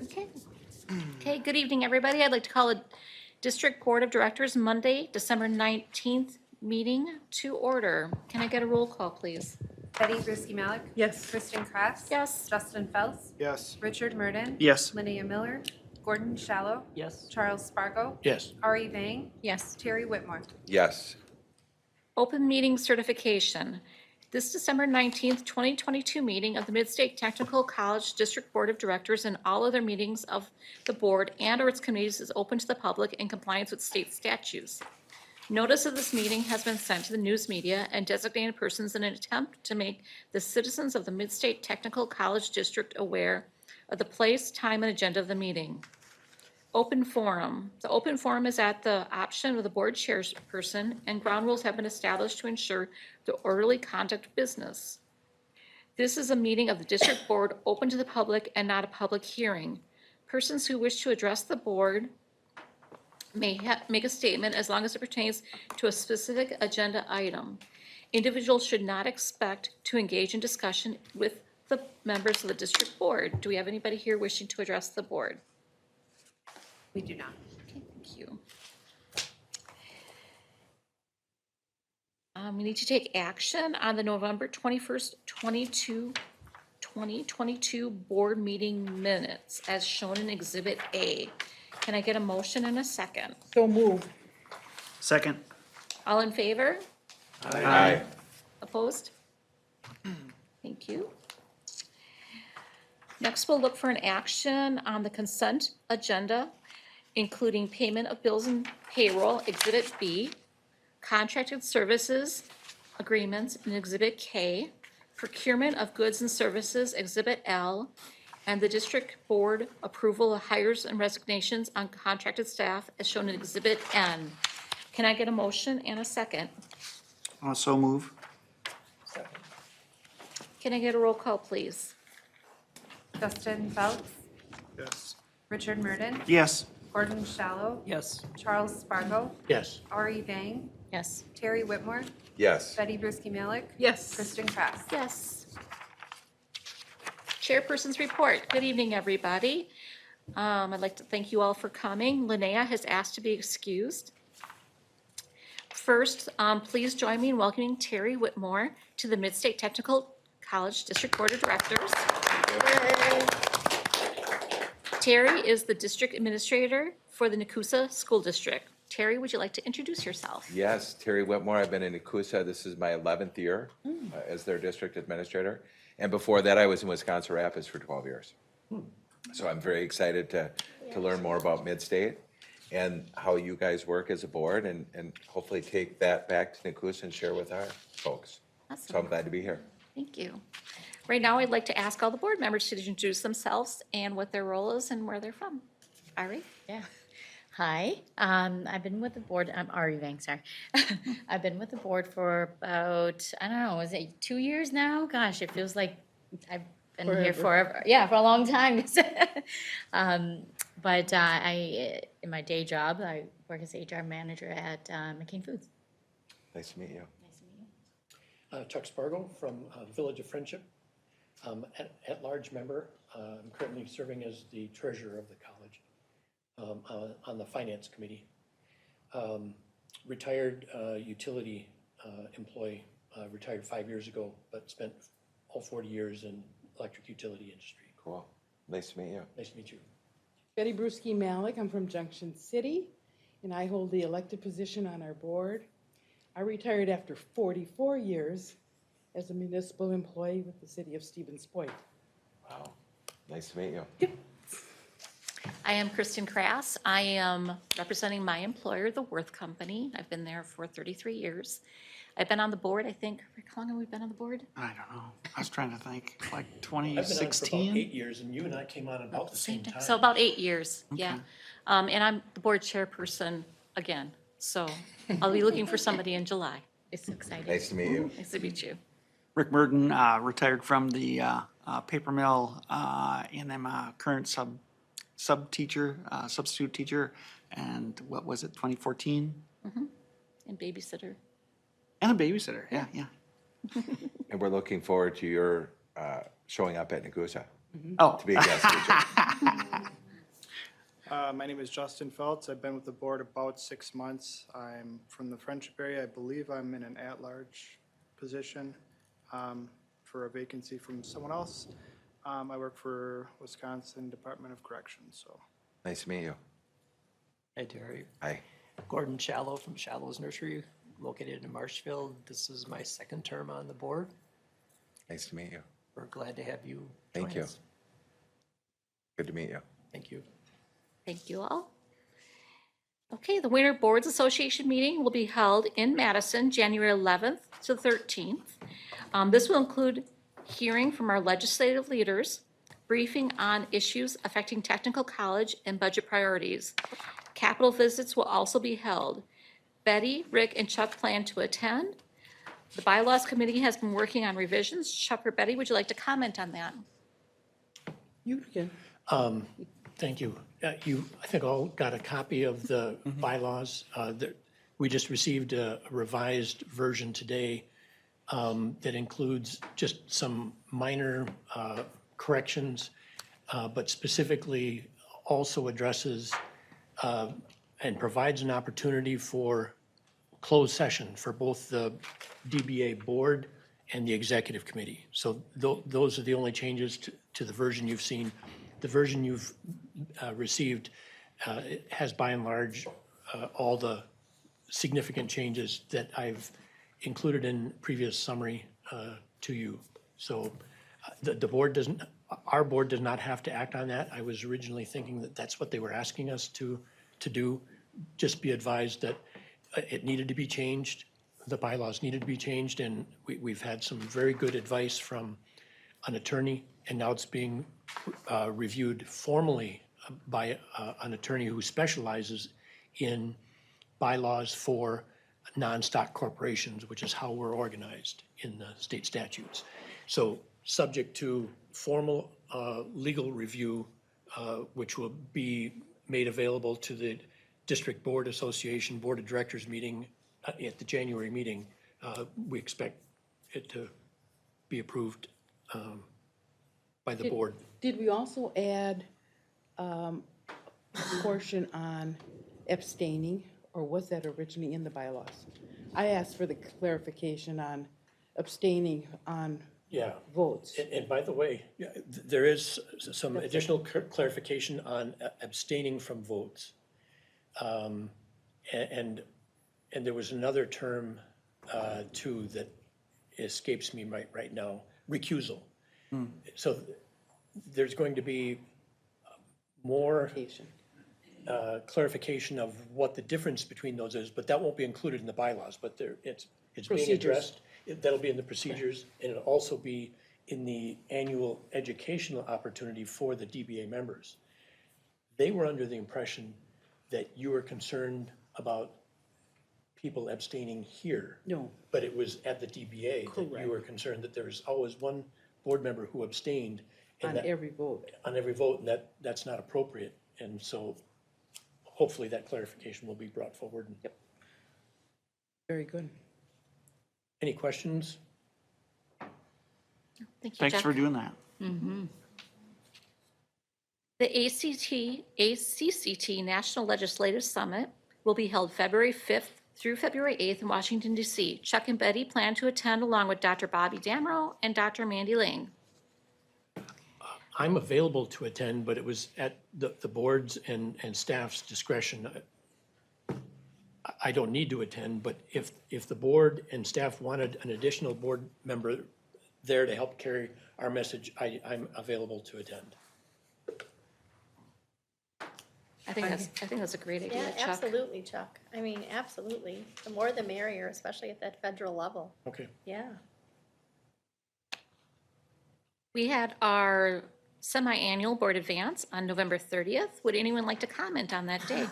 Okay. Okay, good evening, everybody. I'd like to call a District Board of Directors Monday, December 19th meeting to order. Can I get a roll call, please? Betty Brusky Malik. Yes. Kristen Krass. Yes. Justin Phelps. Yes. Richard Murden. Yes. Linnea Miller. Gordon Shallow. Yes. Charles Spargo. Yes. Ari Vang. Yes. Terry Whitmore. Yes. Open meeting certification. This December 19th, 2022 meeting of the Midstate Technical College District Board of Directors and all other meetings of the board and or its committees is open to the public in compliance with state statutes. Notice of this meeting has been sent to the news media and designated persons in an attempt to make the citizens of the Midstate Technical College District aware of the place, time, and agenda of the meeting. Open forum. The open forum is at the option of the board chairperson, and ground rules have been established to ensure the orderly conduct of business. This is a meeting of the district board open to the public and not a public hearing. Persons who wish to address the board may make a statement as long as it pertains to a specific agenda item. Individuals should not expect to engage in discussion with the members of the district board. Do we have anybody here wishing to address the board? We do not. Okay, thank you. We need to take action on the November 21st, 2022 board meeting minutes as shown in Exhibit A. Can I get a motion and a second? So move. Second. All in favor? Aye. Opposed? Thank you. Next, we'll look for an action on the consent agenda, including payment of bills and payroll, Exhibit B, contracted services agreements in Exhibit K, procurement of goods and services, Exhibit L, and the district board approval of hires and resignations on contracted staff as shown in Exhibit N. Can I get a motion and a second? So move. Can I get a roll call, please? Justin Phelps. Yes. Richard Murden. Yes. Gordon Shallow. Yes. Charles Spargo. Yes. Ari Vang. Yes. Terry Whitmore. Yes. Betty Brusky Malik. Yes. Kristen Krass. Yes. Chairperson's report. Good evening, everybody. I'd like to thank you all for coming. Linnea has asked to be excused. First, please join me in welcoming Terry Whitmore to the Midstate Technical College District Board of Directors. Terry is the district administrator for the Nakusa School District. Terry, would you like to introduce yourself? Yes, Terry Whitmore. I've been in Nakusa. This is my 11th year as their district administrator. And before that, I was in Wisconsin Rapids for 12 years. So I'm very excited to learn more about Midstate and how you guys work as a board and hopefully take that back to Nakusa and share with our folks. So I'm Awesome. glad to be here. Thank you. Right now, I'd like to ask all the board members to introduce themselves and what their role is and where they're from. Ari? Yeah. Hi, I've been with the board, I'm Ari Vang, sorry. I've been with the board for about, I don't know, is it 2 years now? Gosh, it feels like I've been here forever. Yeah, for a long time. But in my day job, I work as HR manager at McCain Foods. Nice to meet you. Nice to meet you. Chuck Spargo from the Village of Friendship, at-large member. I'm currently serving as the treasurer of the college on the finance committee. Retired utility employee, retired 5 years ago, but spent all 40 years in electric utility industry. Cool. Nice to meet you. Nice to meet you. Betty Brusky Malik. I'm from Junction City, and I hold the elected position on our board. I retired after 44 years as a municipal employee with the city of Stevens Point. Wow. Nice to meet you. I am Kristen Krass. I am representing my employer, the Worth Company. I've been there for 33 years. I've been on the board, I think, Rick, how long have we been on the board? I don't know. I was trying to think, like I've been on for about 2016? 8 years, and you and I came on about the same time. So about 8 years, yeah. And I'm the board chairperson again, so I'll be looking for somebody in July. It's exciting. Nice to meet you. Nice to meet you. Rick Murden, retired from the paper mill, and I'm a current substitute teacher, and what was it, 2014? And babysitter. And a babysitter, yeah. And we're looking forward to your showing up at Nakusa Oh, to be a guest teacher. My name is Justin Feltz. I've been with the board about 6 months. I'm from the Friendship area. I believe I'm in an at-large position for a vacancy from someone else. I work for Wisconsin Department of Corrections, so. Nice to meet you. Hi, Terry. Hi. Gordon Shallow from Shallow's Nursery, located in Marshfield. This is my second term on the board. Nice to meet you. We're glad to have you Thank join you. us. Good to meet you. Thank you. Thank you all. Okay, the Winter Boards Association meeting will be held in Madison, January 11th to 13th. This will include hearing from our legislative leaders, briefing on issues affecting technical college and budget priorities. Capital visits will also be held. Betty, Rick, and Chuck plan to attend. The Bylaws Committee has been working on revisions. Chuck or Betty, would you like to comment on that? You can. Thank you. You, I think, all got a copy of the bylaws. We just received a revised version today that includes just some minor corrections, but specifically also addresses and provides an opportunity for closed session for both the DBA board and the executive committee. So those are the only changes to the version you've seen. The version you've received has by and large all the significant changes that I've included in previous summary to you. So the board doesn't, our board does not have to act on that. I was originally thinking that that's what they were asking us to do. Just be advised that it needed to be changed. The bylaws needed to be changed, and we've had some very good advice from an attorney, and now it's being reviewed formally by an attorney who specializes in bylaws for non-stock corporations, which is how we're organized in the state statutes. So subject to formal legal review, which will be made available to the District Board Association Board of Directors meeting at the January meeting, we expect it to be approved by the board. Did we also add a portion on abstaining, or was that originally in the bylaws? I asked for the clarification on abstaining on Yeah. votes. And by the way, there is some additional clarification on abstaining from votes. And there was another term too that escapes me right now, recusal. So there's going to be more clarification of what the difference between those is, but that won't be included in the bylaws, but it's being Procedures. addressed. That'll be in the procedures, and it'll also be in the annual educational opportunity for the DBA members. They were under the impression that you were concerned about people abstaining here. No. But it was at the DBA that you were concerned that there was always one board member who abstained. and On that- every vote. On every vote, and that's not appropriate. And so hopefully that clarification will be brought forward. Yep. Very good. Any questions? Thank you, Thanks Chuck. for doing that. The ACCT National Legislative Summit will be held February 5th through February 8th in Washington, D.C. Chuck and Betty plan to attend along with Dr. Bobby Damrow and Dr. Mandy Lane. I'm available to attend, but it was at the board's and staff's discretion. I don't need to attend, but if the board and staff wanted an additional board member there to help carry our message, I'm available to attend. I think that's a great idea, Yeah, Chuck. absolutely, Chuck. I mean, absolutely. The more the merrier, especially at that federal level. Okay. Yeah. We had our semi-annual board advance on November 30th. Would anyone like to comment on that day?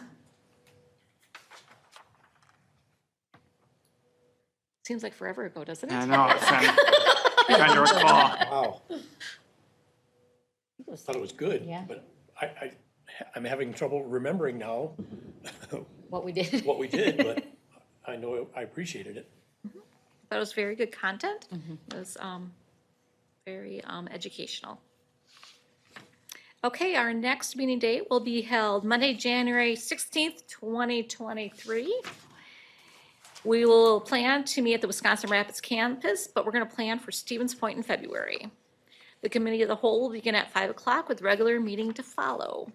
Seems like forever ago, doesn't I it? know, it's trying to recall. Wow. I thought it was good, Yeah. but I'm having trouble remembering now What we did. what we did, but I know I appreciated it. That was very good content. It was very educational. Okay, our next meeting date will be held Monday, January 16th, 2023. We will plan to meet at the Wisconsin Rapids campus, but we're going to plan for Stevens Point in February. The committee of the whole will begin at 5 o'clock with regular meeting to follow.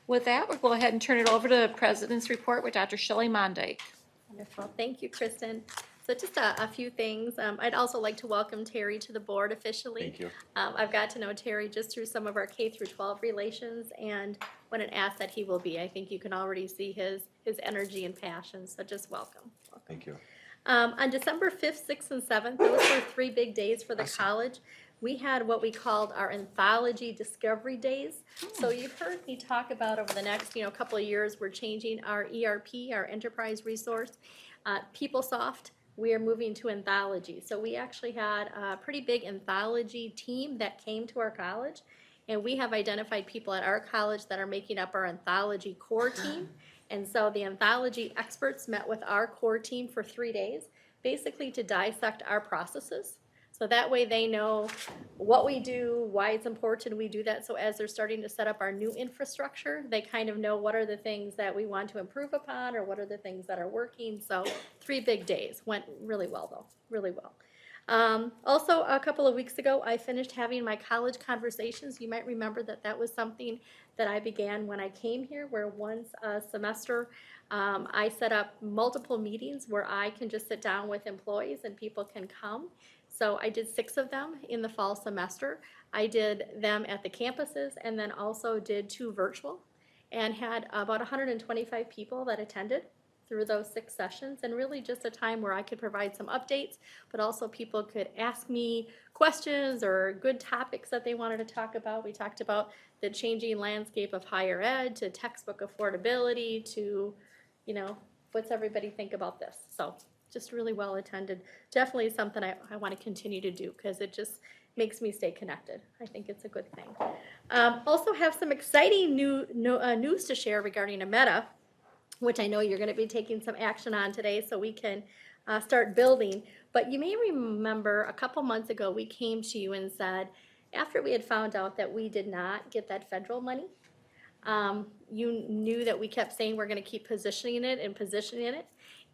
With that, we'll go ahead and turn it over to the President's Report with Dr. Shelley Mondyke. Wonderful. Thank you, Kristen. So just a few things. I'd also like to welcome Terry to the board officially. Thank you. I've got to know Terry just through some of our K through 12 relations, and what an asset he will be. I think you can already see his energy and passion, so just welcome. Thank you. On December 5th, 6th, and 7th, those were 3 big days for the college. We had what we called our Anthology Discovery Days. So you've heard me talk about over the next, couple of years, we're changing our ERP, our enterprise resource. PeopleSoft, we are moving to Anthology. So we actually had a pretty big Anthology team that came to our college. And we have identified people at our college that are making up our Anthology core team. And so the Anthology experts met with our core team for 3 days, basically to dissect our processes. So that way they know what we do, why it's important we do that. So as they're starting to set up our new infrastructure, they kind of know what are the things that we want to improve upon or what are the things that are working. So 3 big days. Went really well though, really well. Also, a couple of weeks ago, I finished having my college conversations. You might remember that that was something that I began when I came here, where once a semester, I set up multiple meetings where I can just sit down with employees and people can come. So I did 6 of them in the fall semester. I did them at the campuses and then also did 2 virtual and had about 125 people that attended through those 6 sessions, and really just a time where I could provide some updates, but also people could ask me questions or good topics that they wanted to talk about. We talked about the changing landscape of higher ed, to textbook affordability, to, what's everybody think about this? So just really well attended. Definitely something I want to continue to do because it just makes me stay connected. I think it's a good thing. Also have some exciting news to share regarding Ameta, which I know you're going to be taking some action on today so we can start building. But you may remember a couple months ago we came to you and said, after we had found out that we did not get that federal money, you knew that we kept saying we're going to keep positioning it,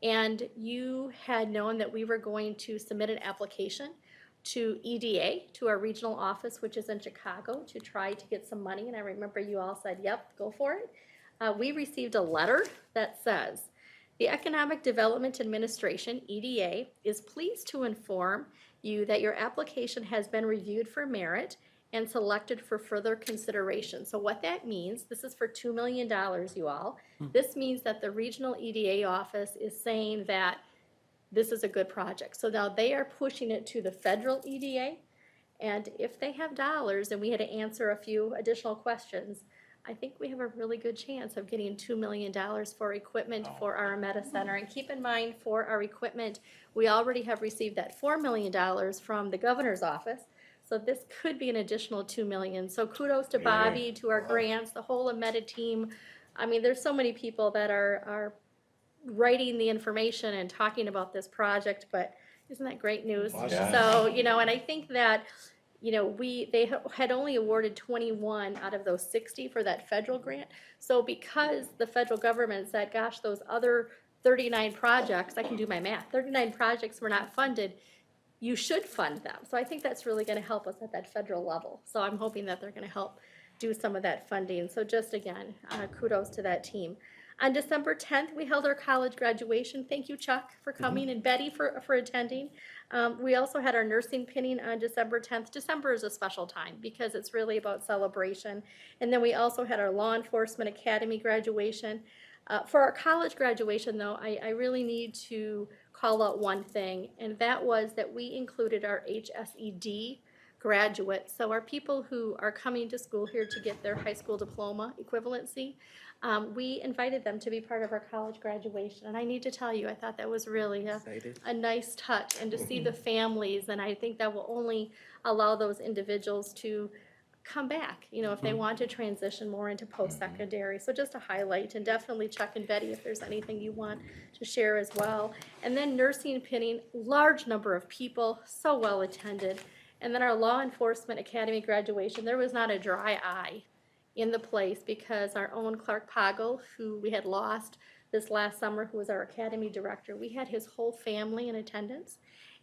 and you had known that we were going to submit an application to EDA, to our regional office, which is in Chicago, to try to get some money. And I remember you all said, yep, go for it. We received a letter that says, the Economic Development Administration, EDA, is pleased to inform you that your application has been reviewed for merit and selected for further consideration. So what that means, this is for $2 million, you all. This means that the regional EDA office is saying that this is a good project. So now they are pushing it to the federal EDA, and if they have dollars, and we had to answer a few additional questions, I think we have a really good chance of getting $2 million for equipment for our Ameta Center. And keep in mind, for our equipment, we already have received that $4 million from the governor's office. So this could be an additional $2 million. So kudos to Bobby, to our grants, the whole Ameta team. I mean, there's so many people that are writing the information and talking about this project, but isn't that great news? Yeah. So, and I think that, they had only awarded 21 out of those 60 for that federal grant. So because the federal government said, gosh, those other 39 projects, I can do my math, 39 projects were not funded, you should fund them. So I think that's really going to help us at that federal level. So I'm hoping that they're going to help do some of that funding. So just again, kudos to that team. On December 10th, we held our college graduation. Thank you, Chuck, for coming, and Betty for attending. We also had our nursing pinning on December 10th. December is a special time because it's really about celebration. And then we also had our Law Enforcement Academy graduation. For our college graduation, though, I really need to call out one thing, and that was that we included our HSED graduates. So our people who are coming to school here to get their high school diploma equivalency, we invited them to be part of our college graduation. And I need to tell you, I thought that was really a nice touch, and to see the families, and I think that will only allow those individuals to come back, if they want to transition more into post-secondary. So just a highlight, and definitely Chuck and Betty if there's anything you want to share as well. And then nursing pinning, large number of people, so well attended. And then our Law Enforcement Academy graduation, there was not a dry eye in the place because our own Clark Poggle, who we had lost this last summer, who was our academy director, we had his whole family in attendance.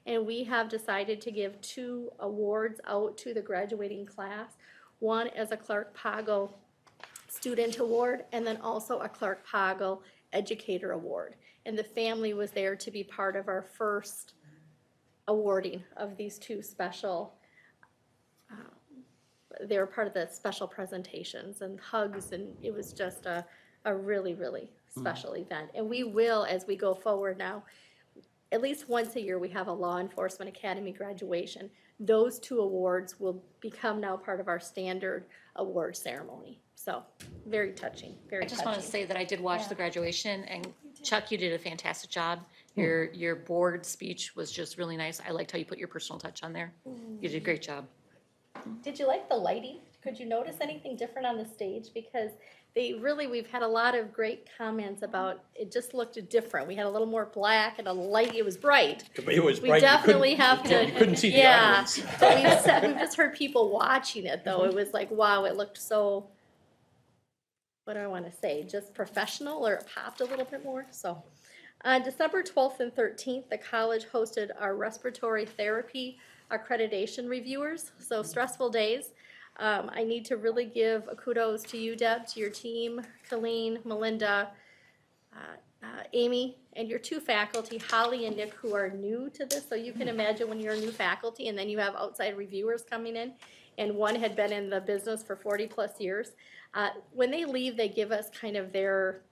And we have decided to give 2 awards out to the graduating class. One as a Clark Poggle Student Award, and then also a Clark Poggle Educator Award. And the family was there to be part of our first awarding of these 2 special, they were part of the special presentations and hugs, and it was just a really, really special event. And we will, as we go forward now, at least once a year, we have a Law Enforcement Academy graduation. Those 2 awards will become now part of our standard award ceremony. So, very touching, very I touching. just want to say that I did watch the graduation, and Chuck, you did a fantastic job. Your board speech was just really nice. I liked how you put your personal touch on there. You did a great job. Did you like the lighting? Could you notice anything different on the stage? Because we've had a lot of great comments about, it just looked different. We had a little more black and a light, it was bright. It was We bright. You definitely couldn't- have to. You couldn't see the Yeah. audience. But we've just heard people watching it though. It was like, wow, it looked so, what do I want to say? Just professional, or it popped a little bit more, so. On December 12th and 13th, the college hosted our respiratory therapy accreditation reviewers, so stressful days. I need to really give a kudos to you, Deb, to your team, Colleen, Melinda, Amy, and your 2 faculty, Holly and Nick, who are new to this. So you can imagine when you're a new faculty and then you have outside reviewers coming in, and one had been in the business for 40+ years. When they leave, they give us kind of their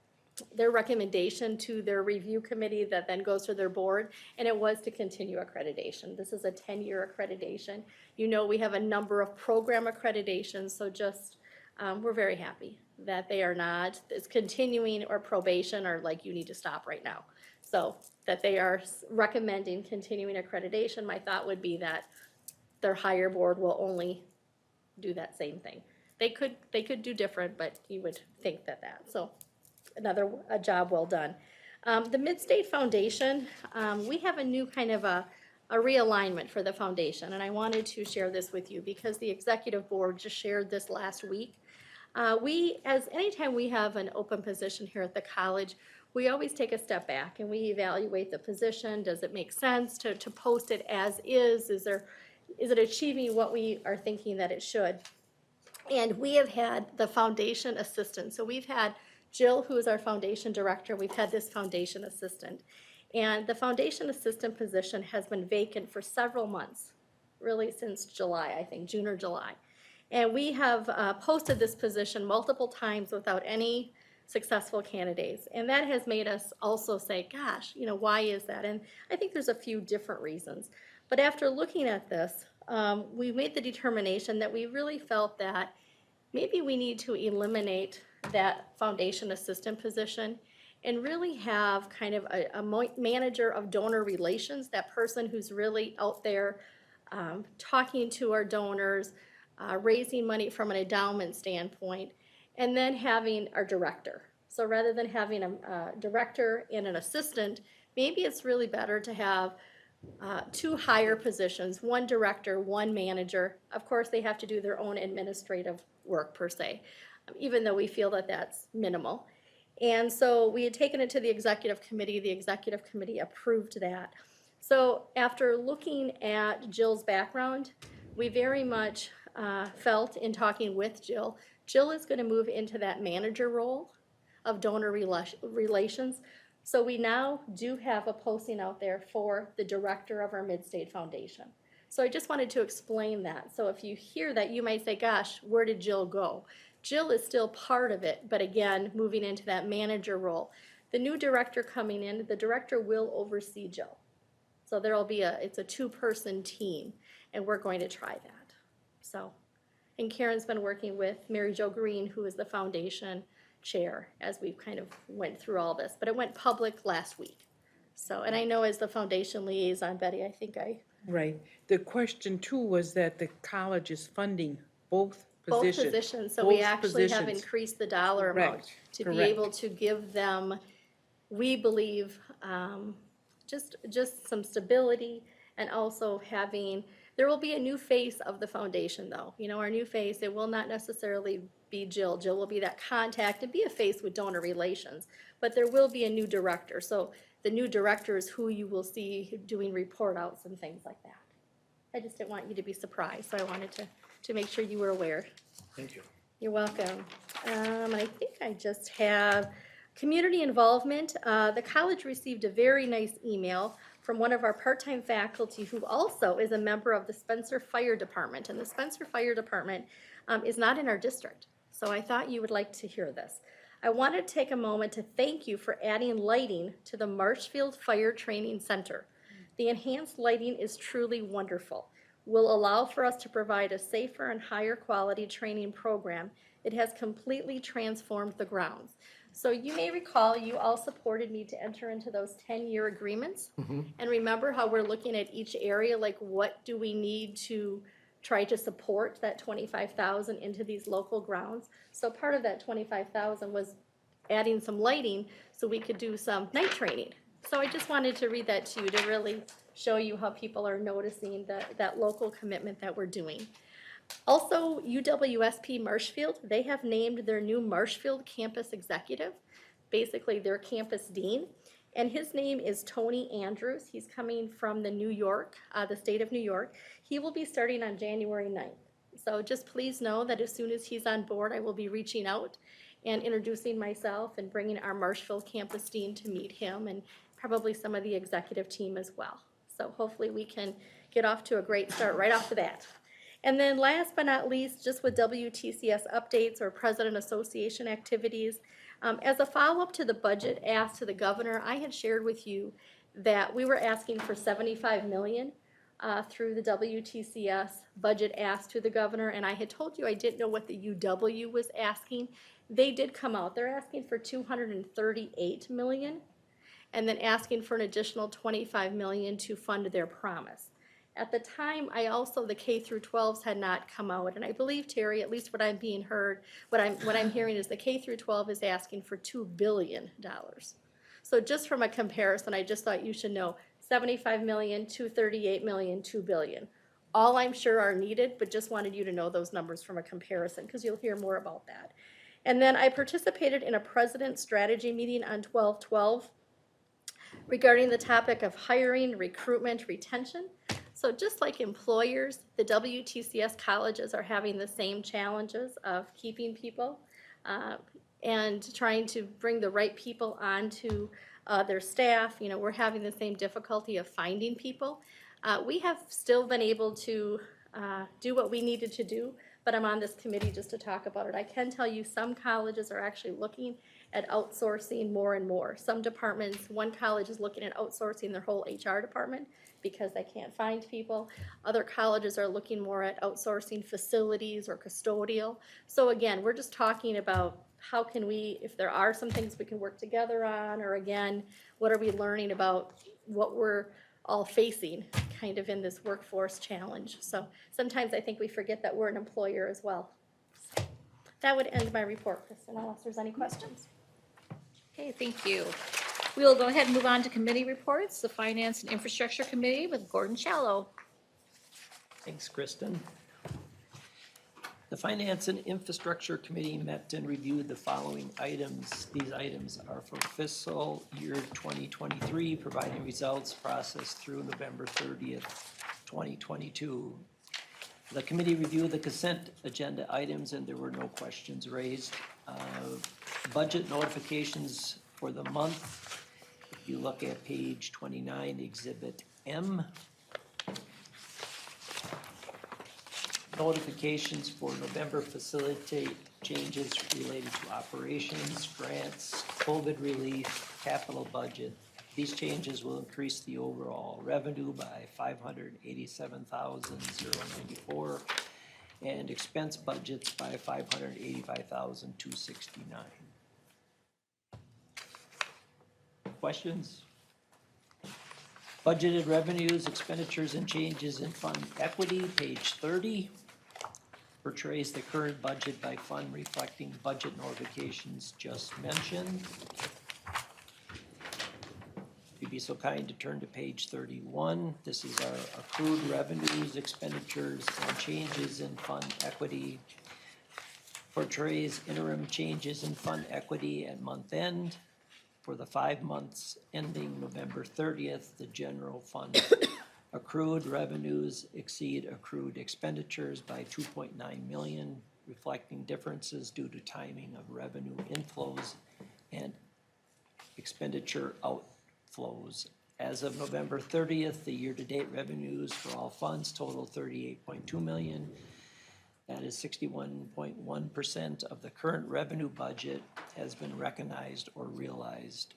recommendation to their review committee that then goes to their board, and it was to continue accreditation. This is a 10-year accreditation. You know, we have a number of program accreditations, so just, we're very happy that they are not, it's continuing or probation or like you need to stop right now. So that they are recommending continuing accreditation. My thought would be that their higher board will only do that same thing. They could do different, but you would think that. So a job well done. The Mid-State Foundation, we have a new kind of a realignment for the foundation, and I wanted to share this with you because the executive board just shared this last week. Anytime we have an open position here at the college, we always take a step back and we evaluate the position. Does it make sense to post it as is? Is it achieving what we are thinking that it should? And we have had the foundation assistant. So we've had Jill, who is our foundation director, we've had this foundation assistant. And the foundation assistant position has been vacant for several months, really since July, I think, June or July. And we have posted this position multiple times without any successful candidates. And that has made us also say, gosh, why is that? And I think there's a few different reasons. But after looking at this, we made the determination that we really felt that maybe we need to eliminate that foundation assistant position and really have kind of a manager of donor relations, that person who's really out there talking to our donors, raising money from an endowment standpoint, and then having our director. So rather than having a director and an assistant, maybe it's really better to have 2 higher positions, 1 director, 1 manager. Of course, they have to do their own administrative work per se, even though we feel that that's minimal. And so we had taken it to the executive committee approved that. So after looking at Jill's background, we very much felt in talking with Jill is going to move into that manager role of donor relations. So we now do have a posting out there for the director of our Mid-State Foundation. So I just wanted to explain that. So if you hear that, you might say, gosh, where did Jill go? Jill is still part of it, but again, moving into that manager role. The new director coming in, the director will oversee Jill. So there'll be it's a 2-person team, and we're going to try that. So, and Karen's been working with Mary Jo Green, who is the foundation chair, as we've kind of went through all this, but it went public last week. So, and I know as the foundation liaison, Betty, I think Right. The question too was that the college is funding both both positions. positions, so we Both actually have positions. increased the dollar amount Correct, to be correct. able to give them, we believe, just some stability, and also having There will be a new face of the foundation, though. You know, our new face, it will not necessarily be Jill. Jill will be that contact and be a face with donor relations, but there will be a new director. So the new director is who you will see doing report outs and things like that. I just didn't want you to be surprised, so I wanted to make sure you were aware. Thank you. You're welcome. I think I just have community involvement. The college received a very nice email from one of our part-time faculty who also is a member of the Spencer Fire Department. And the Spencer Fire Department is not in our district. So I thought you would like to hear this. I wanted to take a moment to thank you for adding lighting to the Marshfield Fire Training Center. The enhanced lighting is truly wonderful. Will allow for us to provide a safer and higher quality training program. It has completely transformed the grounds. So you may recall, you all supported me to enter into those 10-year agreements. And remember how we're looking at each area, like what do we need to try to support that 25,000 into these local grounds. So part of that 25,000 was adding some lighting so we could do some night training. So I just wanted to read that to you to really show you how people are noticing that local commitment that we're doing. Also, UWSP Marshfield, they have named their new Marshfield campus executive, basically their campus dean, and his name is Tony Andrews. He's coming from the state of New York. He will be starting on January 9th. So just please know that as soon as he's on board, I will be reaching out and introducing myself and bringing our Marshfield campus dean to meet him and probably some of the executive team as well. So hopefully we can get off to a great start right off the bat. And then last but not least, just with WTCS updates or President Association activities, as a follow-up to the budget asked to the governor, I had shared with you that we were asking for $75 million through the WTCS budget asked to the governor, and I had told you I didn't know what the UW was asking. They did come out. They're asking for $238 million and then asking for an additional $25 million to fund their promise. At the time, the K through 12s had not come out, and I believe, Terry, at least what I'm hearing is the K through 12 is asking for $2 billion. So just from a comparison, I just thought you should know, 75 million, 238 million, 2 billion. All I'm sure are needed, but just wanted you to know those numbers from a comparison, because you'll hear more about that. And then I participated in a president's strategy meeting on 12/12 regarding the topic of hiring, recruitment, retention. So just like employers, the WTCS colleges are having the same challenges of keeping people and trying to bring the right people onto their staff. You know, we're having the same difficulty of finding people. We have still been able to do what we needed to do, but I'm on this committee just to talk about it. I can tell you some colleges are actually looking at outsourcing more and more. Some departments, one college is looking at outsourcing their whole HR department because they can't find people. Other colleges are looking more at outsourcing facilities or custodial. So again, we're just talking about how can we, if there are some things we can work together on, or again, what are we learning about what we're all facing kind of in this workforce challenge. So sometimes I think we forget that we're an employer as well. So that would end my report, Kristen, unless there's any questions. Okay, thank you. We will go ahead and move on to committee reports. The Finance and Infrastructure Committee with Gordon Shallow. Thanks, Kristen. The Finance and Infrastructure Committee met and reviewed the following items. These items are for fiscal year 2023, providing results processed through November 30th, 2022. The committee reviewed the consent agenda items and there were no questions raised. Budget notifications for the month. If you look at page 29, Exhibit M. Notifications for November facilitate changes related to operations, grants, COVID relief, capital budget. These changes will increase the overall revenue by $587,094 and expense budgets by $585,269. Questions? Budgeted revenues, expenditures, and changes in fund equity, page 30. Portrays the current budget by fund reflecting budget notifications just mentioned. To be be so kind to turn to page 31. This is our accrued revenues, expenditures, and changes in fund equity. Portrays interim changes in fund equity at month end. For the 5 months ending November 30th, the general fund accrued revenues exceed accrued expenditures by 2.9 million, reflecting differences due to timing of revenue inflows and expenditure outflows. As of November 30th, the year-to-date revenues for all funds total 38.2 million. That is 61.1% of the current revenue budget has been recognized or realized.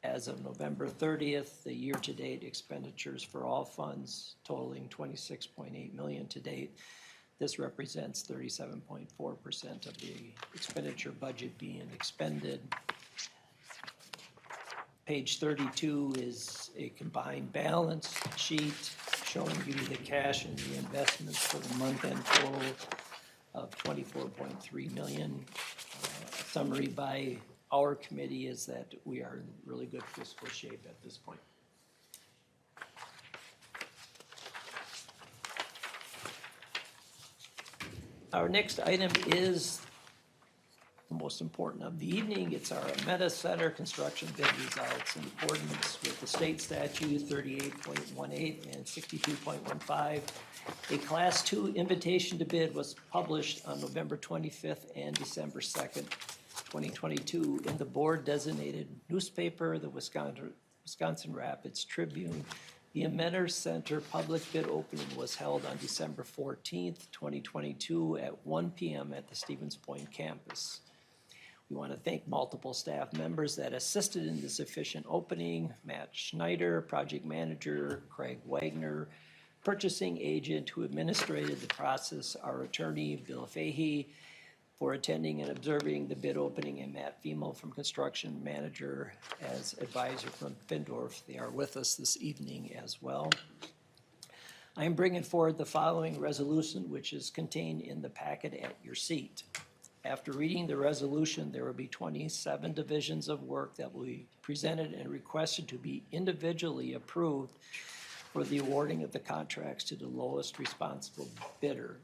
As of November 30th, the year-to-date expenditures for all funds totaling 26.8 million to date. This represents 37.4% of the expenditure budget being expended. Page 32 is a combined balance sheet showing you the cash and the investments for the month-end total of 24.3 million. Summary by our committee is that we are in really good fiscal shape at this point. Our next item is the most important of the evening. It's our Meta Center construction bid results in accordance with the state statute 38.18 and 62.15. A Class 2 invitation to bid was published on November 25th and December 2nd, 2022 in the board-designated newspaper, the Wisconsin Rapids Tribune. The Meta Center public bid opening was held on December 14th, 2022 at 1 p.m. at the Stevens Point campus. We want to thank multiple staff members that assisted in this efficient opening: Matt Schneider, project manager, Craig Wagner, purchasing agent who administrated the process, our attorney, Bill Fahey, for attending and observing the bid opening, and Matt Femel from construction manager as advisor from Findorf. They are with us this evening as well. I am bringing forward the following resolution, which is contained in the packet at your seat. After reading the resolution, there will be 27 divisions of work that will be presented and requested to be individually approved for the awarding of the contracts to the lowest responsible bidder.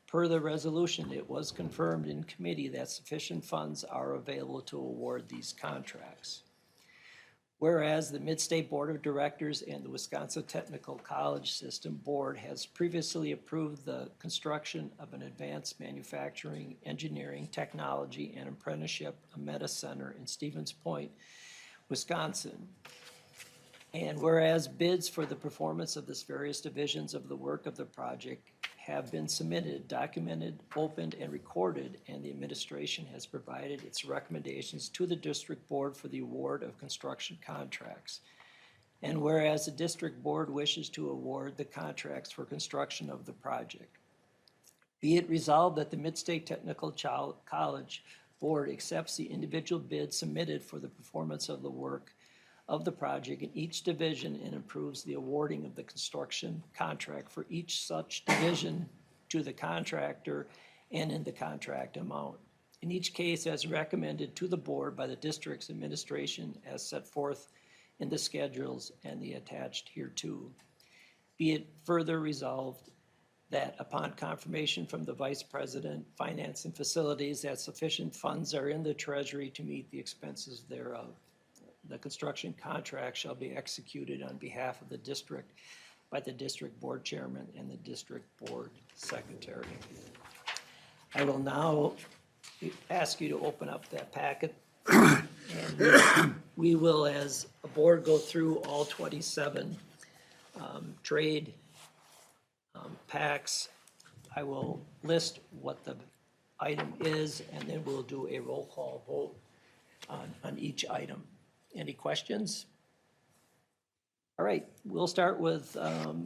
Per the resolution, it was confirmed in committee that sufficient funds are available to award these contracts. Whereas the Mid-State Board of Directors and the Wisconsin Technical College System Board has previously approved the construction of an advanced manufacturing, engineering, technology, and apprenticeship Meta Center in Stevens Point, Wisconsin. And whereas bids for the performance of this various divisions of the work of the project have been submitted, documented, opened, and recorded, and the administration has provided its recommendations to the district board for the award of construction contracts. And whereas the district board wishes to award the contracts for construction of the project, be it resolved that the Mid-State Technical College Board accepts the individual bids submitted for the performance of the work of the project in each division and approves the awarding of the construction contract for each such division to the contractor and in the contract amount. In each case, as recommended to the board by the district's administration as set forth in the schedules and the attached hereto. Be it further resolved that upon confirmation from the Vice President, Finance and Facilities, that sufficient funds are in the treasury to meet the expenses thereof. The construction contract shall be executed on behalf of the district by the district board chairman and the district board secretary. I will now ask you to open up that packet. And we will, as a board, go through all 27 trade packs. I will list what the item is, and then we'll do a roll call vote on each item. Any questions? All right, we'll start with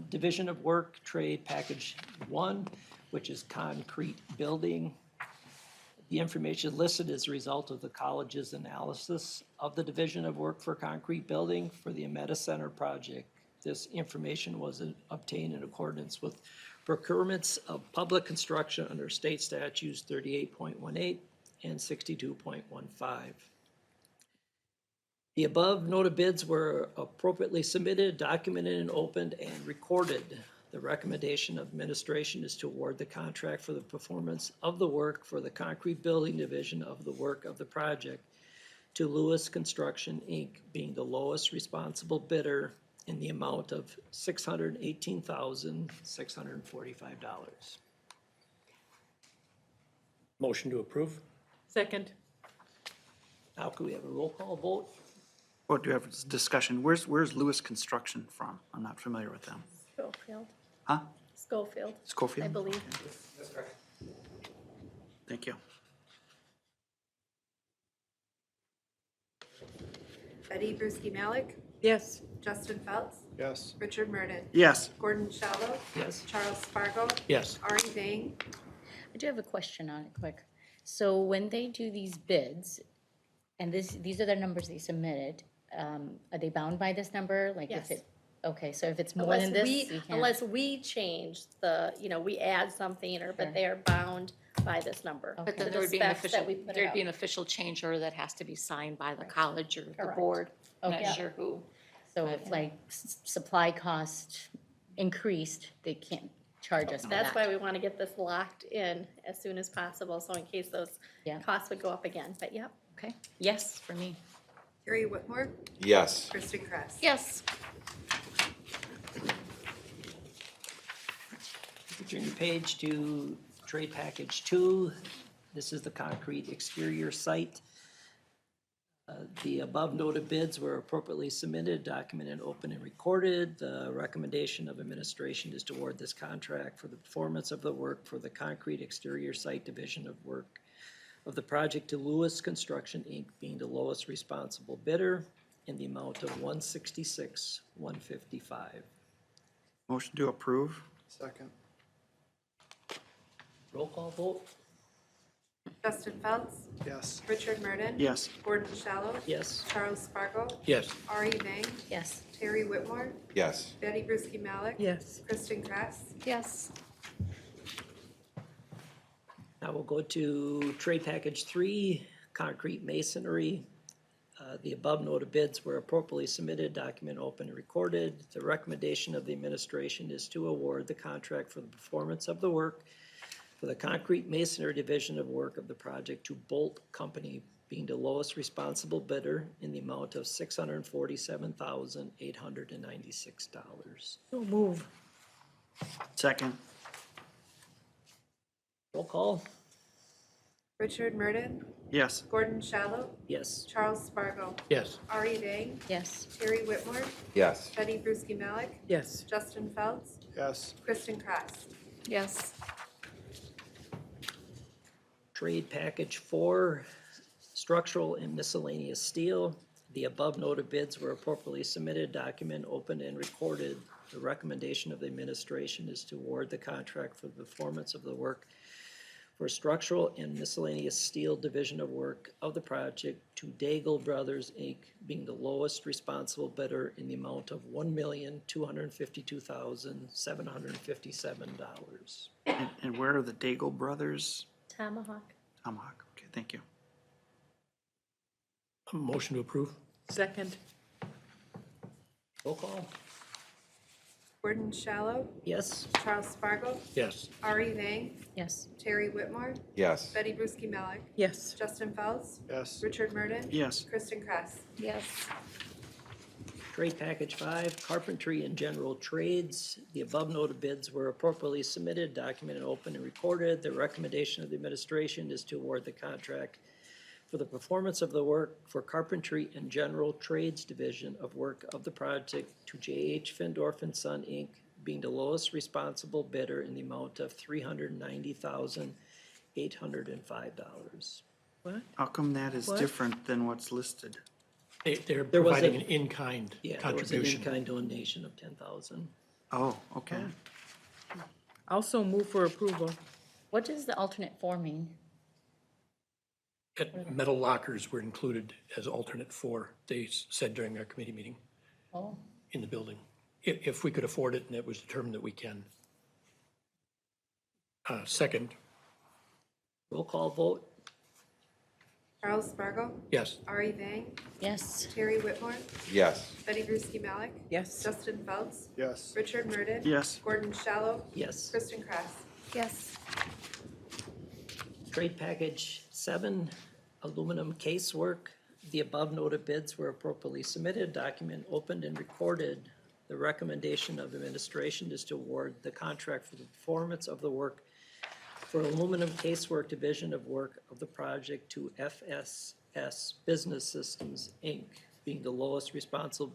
Division of Work Trade Package 1, which is concrete building. The information listed is a result of the college's analysis of the Division of Work for concrete building for the Meta Center project. This information was obtained in accordance with procurements of public construction under state statutes 38.18 and 62.15. The above noted bids were appropriately submitted, documented, and opened and recorded. The recommendation of administration is to award the contract for the performance of the work for the concrete building division of the work of the project to Lewis Construction, Inc., being the lowest responsible bidder in the amount of $618,645. Motion to approve? Second. Now could we have a roll call vote? Oh, do you have discussion? Where's Lewis Construction from? I'm not familiar with them. Schofield. Huh? Schofield, Schofield? I believe. Thank you. Betty Brusky Malik, Yes. Justin Feltz, Yes. Richard Murden, Yes. Gordon Shallow, Yes. Charles Spargo, Yes. Ari Vang, I do have a question on it quick. So when they do these bids, and these are the numbers they submitted, are they bound by this number? Like if Yes. it, okay, so if it's more than this, you can't. Unless we change the, we add something, but they are bound by this number. But to then the there would be an specs that official, we put it there'd be out. an official change order that has to be signed by the college or the Correct. board. I'm Okay. not sure who. So if like supply cost increased, they can't charge us for that. That's why we want to get this locked in as soon as possible, so in case those Yeah. costs would go up again, but yep. Okay, yes, for me. Terry Whitmore, Yes. Kristen Kress. Yes. Turn your page to trade package 2. This is the concrete exterior site. The above noted bids were appropriately submitted, documented, opened, and recorded. The recommendation of administration is to award this contract for the performance of the work for the concrete exterior site division of work of the project to Lewis Construction, Inc., being the lowest responsible bidder in the amount of $166,155. Motion to approve? Second. Roll call vote? Justin Feltz, Yes. Richard Murden. Yes. Gordon Shallow, Yes. Charles Spargo, Yes. Ari Vang, Yes. Terry Whitmore, Yes. Betty Brusky Malik, Yes. Kristen Kress. Yes. Now we'll go to trade package 3, concrete masonry. The above noted bids were appropriately submitted, document open and recorded. The recommendation of the administration is to award the contract for the performance of the work for the concrete masonry division of work of the project to Bolt Company, being the lowest responsible bidder in the amount of $647,896. So move. Second? Roll call? Richard Murden, Yes. Gordon Shallow, Yes. Charles Spargo, Yes. Ari Vang, Yes. Terry Whitmore, Yes. Betty Brusky Malik, Yes. Justin Feltz, Yes. Kristen Kress. Yes. Trade package 4, structural and miscellaneous steel. The above noted bids were appropriately submitted, documented, opened, and recorded. The recommendation of the administration is to award the contract for the performance of the work for structural and miscellaneous steel division of work of the project to Daigle Brothers, Inc., being the lowest responsible bidder in the amount of $1,252,757. And where are the Daigle brothers? Tomahawk. Tomahawk. Okay, thank you. A motion to approve? Second. Roll call? Gordon Shallow, Yes? Charles Spargo, Yes. Ari Vang, Yes. Terry Whitmore, Yes. Betty Brusky Malik, Yes. Justin Feltz, Yes. Richard Murden, Yes. Kristen Kress. Yes. Trade package 5, carpentry and general trades. The above noted bids were appropriately submitted, documented, opened, and recorded. The recommendation of the administration is to award the contract for the performance of the work for carpentry and general trades division of work of the project to J.H. Findorf and Son, Inc., being the lowest responsible bidder in the amount of $390,805. What? How come that is What? different than what's listed? They're There was providing a- an in-kind Yeah, there was an contribution. in-kind donation of $10,000. Oh, okay. Also move for approval. What does the alternate 4 mean? Metal lockers were included as alternate 4, they said during our committee meeting Oh, in the building. If we could afford it and it was determined that we can. Second. Roll call vote? Charles Spargo, Yes. Ari Vang, Yes. Terry Whitmore, Yes. Betty Brusky Malik, Yes. Justin Phelps, Yes. Richard Murden. Yes. Gordon Shallow, Yes. Kristen Kress. Yes. Trade package 7, aluminum casework. The above noted bids were appropriately submitted, document opened and recorded. The recommendation of administration is to award the contract for the performance of the work for aluminum casework division of work of the project to FSS Business Systems, Inc., being the lowest responsible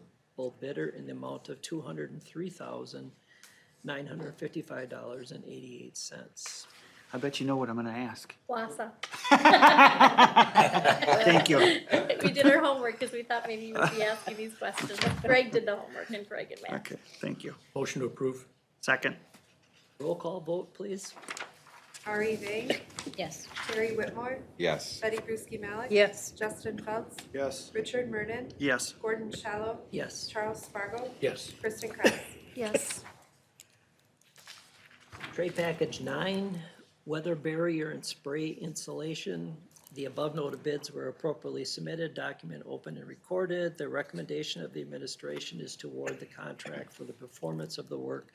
bidder in the amount of $203,955.88. I bet you know what I'm gonna ask. Wassa. Thank you. We did our homework because we thought maybe you would be asking these questions. Greg did the homework and Greg and Matt. Okay, thank you. Motion to approve? Second. Roll call vote, please. Ari Vang, Yes. Terry Whitmore, Yes. Betty Brusky Malik. Yes. Justin Phelps, Yes. Richard Murden, Yes. Gordon Shallow, Yes. Charles Spargo, Yes. Kristen Kress. Yes. Trade package 9, weather barrier and spray insulation. The above noted bids were appropriately submitted, document opened and recorded. The recommendation of the administration is to award the contract for the performance of the work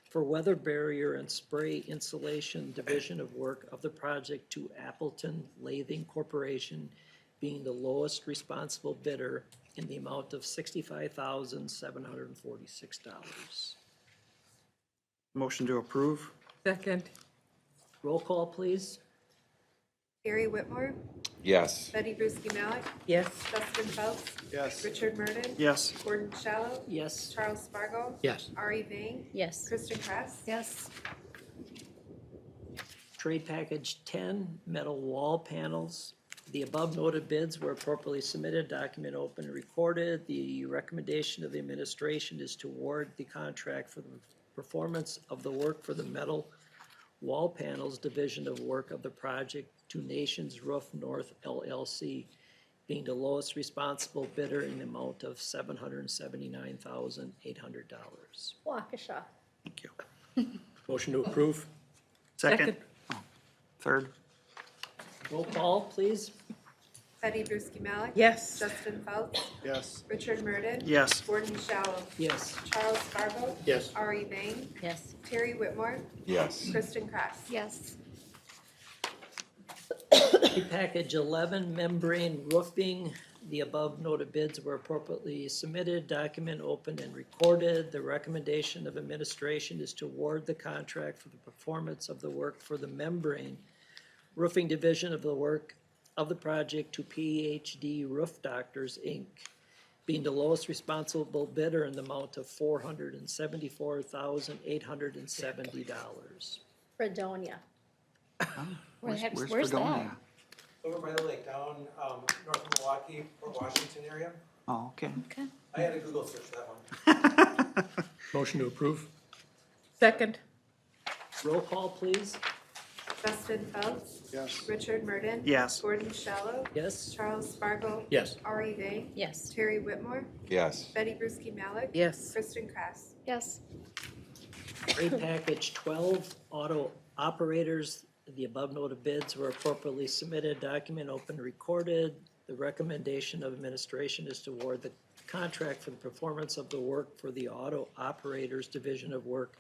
for weather barrier and spray insulation division of work of the project to Appleton Lathing Corporation, being the lowest responsible bidder in the amount of $65,746. Motion to approve. Second. Roll call, please. Terry Whitmore, Yes. Betty Brusky Malik, Yes. Justin Phelps, Yes. Richard Murden, Yes. Gordon Shallow, Yes. Charles Spargo, Yes. Ari Vang, Yes. Kristen Kress. Yes. Trade package 10, metal wall panels. The above noted bids were appropriately submitted, document open and recorded. The recommendation of the administration is to award the contract for the performance of the work for the metal wall panels division of work of the project to Nations Roof North LLC, being the lowest responsible bidder in the amount of $779,800. Waukesha. Thank you. Motion to approve? Second. Oh, Third. Roll call, please. Betty Brusky Malik. Yes. Justin Phelps, Yes. Richard Murden. Yes. Gordon Shallow, Yes. Charles Spargo, Yes. Ari Vang, Yes. Terry Whitmore, Yes. Kristen Kress. Yes. Trade package 11, membrane roofing. The above noted bids were appropriately submitted, document opened and recorded. The recommendation of administration is to award the contract for the performance of the work for the membrane roofing division of the work of the project to PhD Roof Doctors, Inc., being the lowest responsible bidder in the amount of $474,870. Fredonia. Where's Fredonia? that? Over by the lake, down north of Milwaukee, Port Washington area. Oh, okay. Okay. I had a Google search for that one. Motion to approve? Second. Roll call, please. Justin Phelps, Yes. Richard Murden. Yes. Gordon Shallow, Yes. Charles Spargo, Yes. Ari Vang, Yes. Terry Whitmore, Yes. Betty Brusky Malik, Yes. Kristen Kress. Yes. Trade package 12, auto operators. The above noted bids were appropriately submitted, document open, recorded. The recommendation of administration is to award the contract for the performance of the work for the auto operators division of work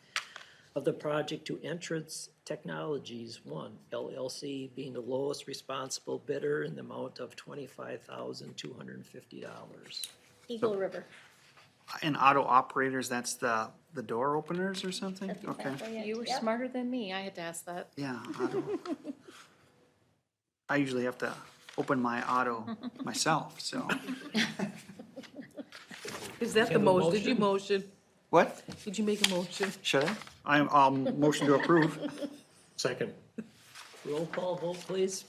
of the project to Entrance Technologies One LLC, being the lowest responsible bidder in the amount of $25,250. Eagle River. And auto operators, that's the door openers or something? That's Okay. exactly it. You were Yep. smarter than me. I had to ask that. Yeah. I usually have to open my auto myself, so. Is that the Have a motion? Did you motion? motion? What? Did you make a motion? Should I? Motion to approve. Second? Roll call vote, please.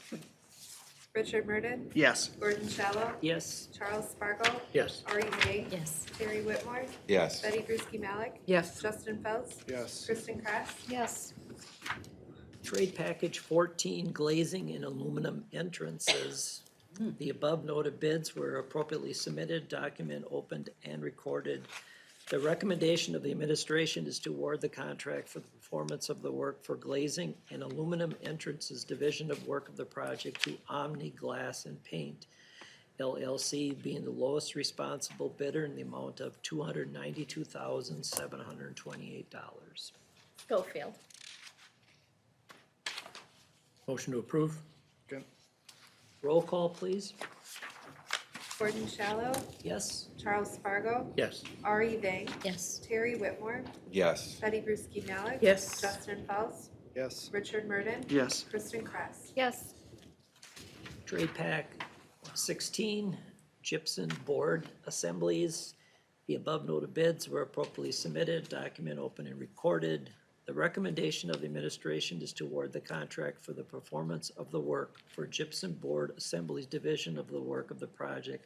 Richard Murden, Yes. Gordon Shallow, Yes. Charles Spargo, Yes. Ari Vang, Yes. Terry Whitmore, Yes. Betty Brusky Malik, Yes. Justin Phelps, Yes. Kristen Kress. Yes. Trade package 14, glazing and aluminum entrances. The above noted bids were appropriately submitted, document opened and recorded. The recommendation of the administration is to award the contract for the performance of the work for glazing and aluminum entrances division of work of the project to Omni Glass and Paint LLC, being the lowest responsible bidder in the amount of $292,728. Schofield. Motion to approve? Second. Roll call, please. Gordon Shallow, Yes? Charles Spargo, Yes. Ari Vang, Yes. Terry Whitmore, Yes. Betty Brusky Malik. Yes. Justin Fels, Yes. Richard Murden, Yes. Kristen Kress. Yes. Trade Pack 16, gypsum board assemblies. The above noted bids were appropriately submitted, document open and recorded. The recommendation of the administration is to award the contract for the performance of the work for gypsum board assemblies division of the work of the project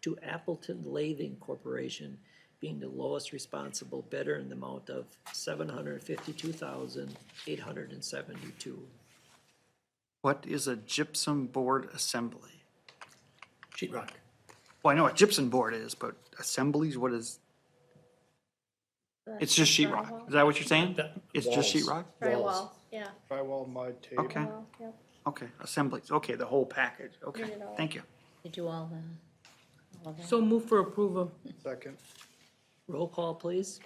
to Appleton Lathing Corporation, being the lowest responsible bidder in the amount of $752,872. What is a gypsum board assembly? Sheet rock. Well, I know what gypsum board is, but assemblies, what is? It's just sheet rock. Is that what you're saying? It's just sheet rock? Drywall, yeah. Drywall, mud, tape. Okay, Well, yep. okay, assemblies, okay, the whole package, okay, Get it all. thank you. Did you all of that? So move for approval. Second. Roll call, please.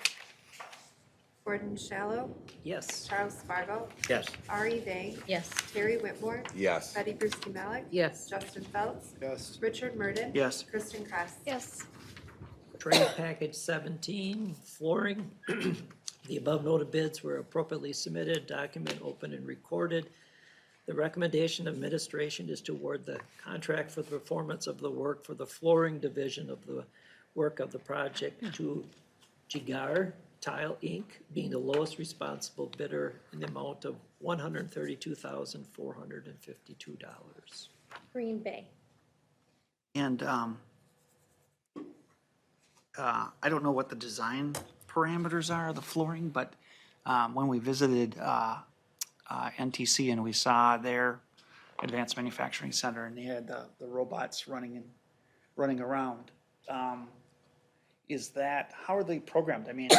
Gordon Shallow, Yes. Charles Spargo, Yes. Ari Vang, Yes. Terry Whitmore, Yes. Betty Brusky Malik. Yes. Justin Fels, Yes. Richard Murden. Yes. Kristen Kress. Yes. Trade Package 17, flooring. The above noted bids were appropriately submitted, document open and recorded. The recommendation of administration is to award the contract for the performance of the work for the flooring division of the work of the project to Jigar Tile Inc., being the lowest responsible bidder in the amount of $132,452. Green Bay. And, I don't know what the design parameters are of the flooring, but, when we visited, NTC and we saw their advanced manufacturing center and they had the robots running around. Is that, how are they programmed? I mean,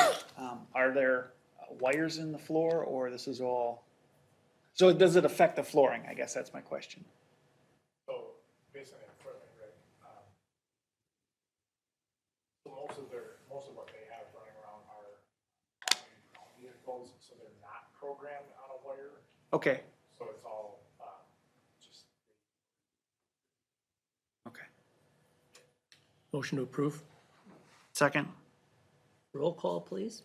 are there wires in the floor or this is all? So does it affect the flooring? I guess that's my question. So based on the equipment, Rick, so most of what they have running around are vehicles, so they're not programmed on a wire, Okay, so it's all, just. okay. Motion to approve? Second? Roll call, please.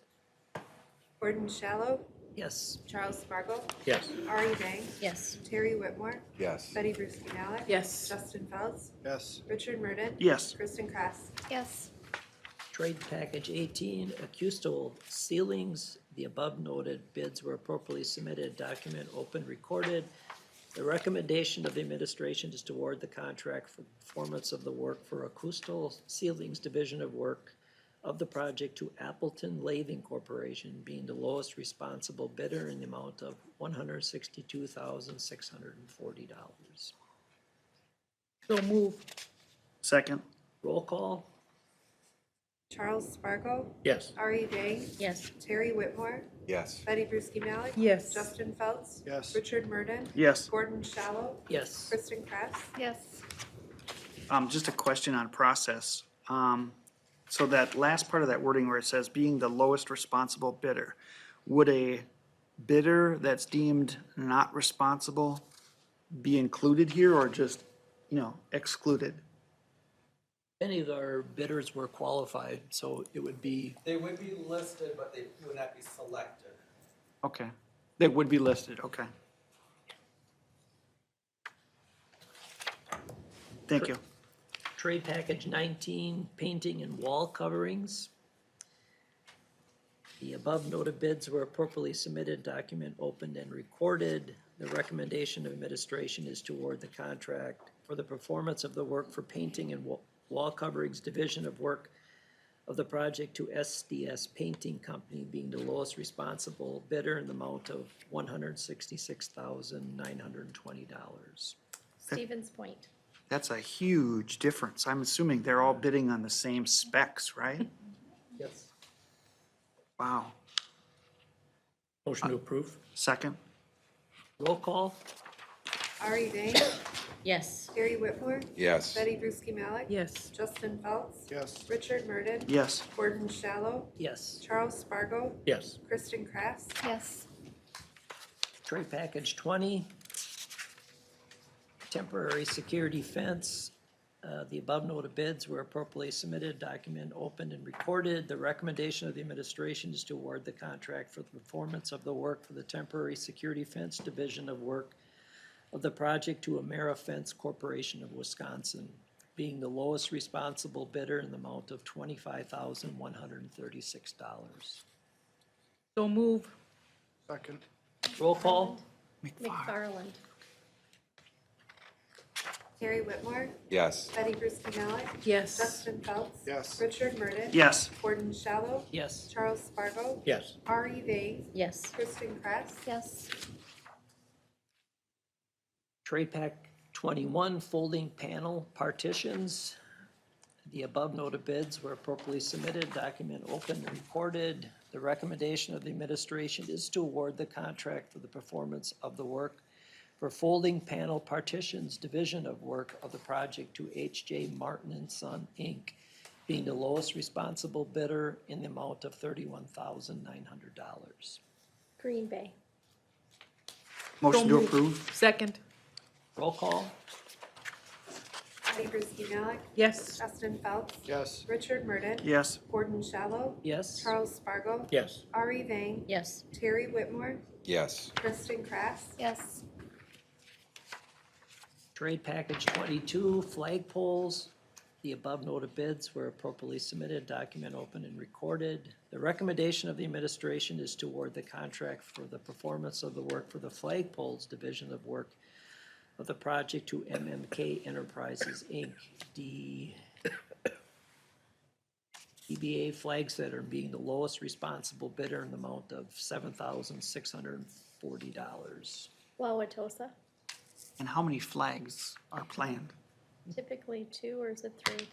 Gordon Shallow, Yes. Charles Spargo, Yes. Ari Vang, Yes. Terry Whitmore, Yes. Betty Brusky Malik. Yes. Justin Fels, Yes. Richard Murden. Yes. Kristen Kress. Yes. Trade Package 18, acoustic ceilings. The above noted bids were appropriately submitted, document open, recorded. The recommendation of the administration is to award the contract for performance of the work for acoustical ceilings division of work of the project to Appleton Lathing Corporation, being the lowest responsible bidder in the amount of $162,640. So move. Second? Roll call? Charles Spargo, Yes. Ari Vang, Yes. Terry Whitmore, Yes. Betty Brusky Malik. Yes. Justin Fels, Yes. Richard Murden, Yes. Gordon Shallow, Yes. Kristen Kress. Yes. Just a question on process. So that last part of that wording where it says being the lowest responsible bidder, would a bidder that's deemed not responsible be included here or just, excluded? Any of our bidders were qualified, so it would be, They would be listed, but they would not be selected. Okay. They would be listed, okay. Thank you. Trade Package 19, painting and wall coverings. The above noted bids were appropriately submitted, document opened and recorded. The recommendation of administration is to award the contract for the performance of the work for painting and wall coverings division of work of the project to SDS Painting Company, being the lowest responsible bidder in the amount of $166,920. Stevens Point. That's a huge difference. I'm assuming they're all bidding on the same specs, right? Yes. Wow. Motion to approve? Second? Roll call? Ari Vang, Yes. Terry Whitmore, Yes. Betty Brusky Malik, Yes. Justin Phelps, Yes. Richard Murden, Yes. Gordon Shallow, Yes. Charles Spargo, Yes. Kristen Krass, Yes. Trade package 20, temporary security fence. The above noted bids were appropriately submitted, document opened and recorded. The recommendation of the administration is to award the contract for the performance of the work for the temporary security fence division of work of the project to Amerifence Corporation of Wisconsin, being the lowest responsible bidder in the amount of $25,136. So move. Second. Roll call? McFarland. Terry Whitmore, Yes. Betty Brusky Malik, Yes. Justin Phelps, Yes. Richard Murden, Yes. Gordon Shallow, Yes. Charles Spargo, Yes. Ari Vang, Yes. Kristen Krass, Yes. Trade pack 21, folding panel partitions. The above noted bids were appropriately submitted, document opened and recorded. The recommendation of the administration is to award the contract for the performance of the work for folding panel partitions division of work of the project to H.J. Martin and Son, Inc., being the lowest responsible bidder in the amount of $31,900. Green Bay. Motion to moved. approve? Second. Roll call? Betty Brusky Malik, Yes. Justin Phelps, Yes. Richard Murden, Yes. Gordon Shallow, Yes? Charles Spargo, Yes. Ari Vang, Yes. Terry Whitmore, Yes. Kristen Krass, Yes. Trade package 22, flag poles. The above noted bids were appropriately submitted, document opened and recorded. The recommendation of the administration is to award the contract for the performance of the work for the flag poles division of work of the project to MMK Enterprises, Inc., DBA flag setter, being the lowest responsible bidder in the amount of $7,640. Wauwatosa. And how many flags are planned? Typically 2 or is it 3?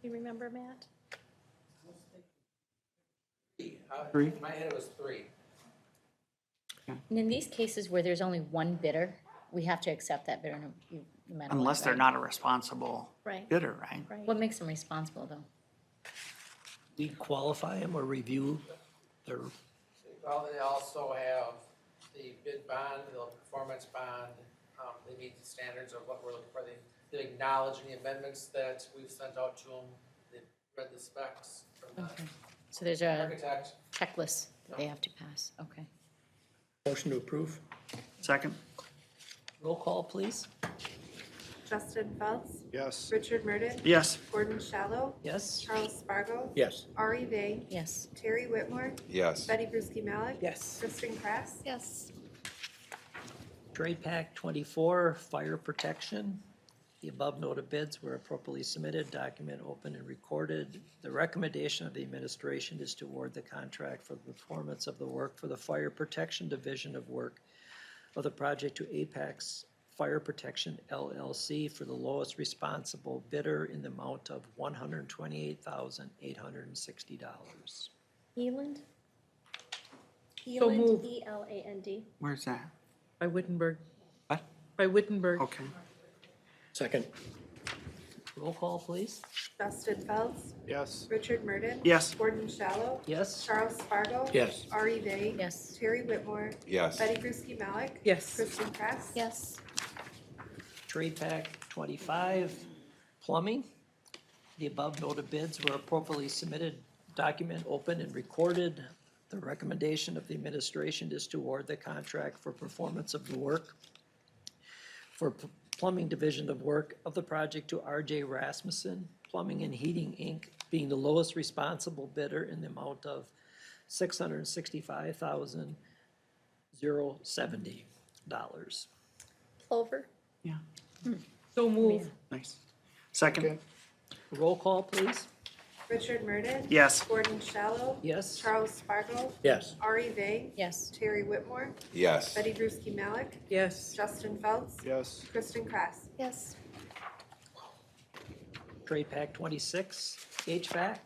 You remember, Matt? Three? In my head, it was 3. And in these cases where there's only one bidder, we have to accept that bidder no matter what, Unless they're right? not a responsible Right. bidder, right? Right. What makes them responsible, though? We qualify them or review their, Well, they also have the bid bond, the performance bond. They meet the standards of what we're looking for. They acknowledge the amendments that we've sent out to them. They've read the specs from the So there's a architect. checklist that they have to pass, okay. Motion to approve? Second? roll call, please? Justin Phelps, Yes. Richard Murden, Yes. Gordon Shallow, Yes? Charles Spargo, Yes. Ari Vang, Yes. Terry Whitmore, Yes. Betty Brusky Malik, Yes. Kristen Krass, Yes. Trade pack 24, fire protection. The above noted bids were appropriately submitted, document opened and recorded. The recommendation of the administration is to award the contract for the performance of the work for the fire protection division of work of the project to Apex Fire Protection LLC for the lowest responsible bidder in the amount of $128,860. Eland? So Eland, moved. E-L-A-N-D. Where's that? By Wittenberg. What? By Wittenberg. Okay. Second? Roll call, please. Justin Phelps, Yes. Richard Murden, Yes. Gordon Shallow, Yes? Charles Spargo, Yes. Ari Vang, Yes. Terry Whitmore, Yes. Betty Brusky Malik, Yes. Kristen Krass, Yes. Trade pack 25, plumbing. The above noted bids were appropriately submitted, document opened and recorded. The recommendation of the administration is to award the contract for performance of the work for plumbing division of work of the project to R.J. Rasmussen Plumbing and Heating, Inc., being the lowest responsible bidder in the amount of $665,070. Plover? Yeah. So move. Nice. Second? Roll call, please. Richard Murden, Yes. Gordon Shallow, Yes? Charles Spargo, Yes. Ari Vang, Yes. Terry Whitmore, Yes. Betty Brusky Malik, Yes. Justin Phelps, Yes. Kristen Krass, Yes. Trade pack 26, HVAC.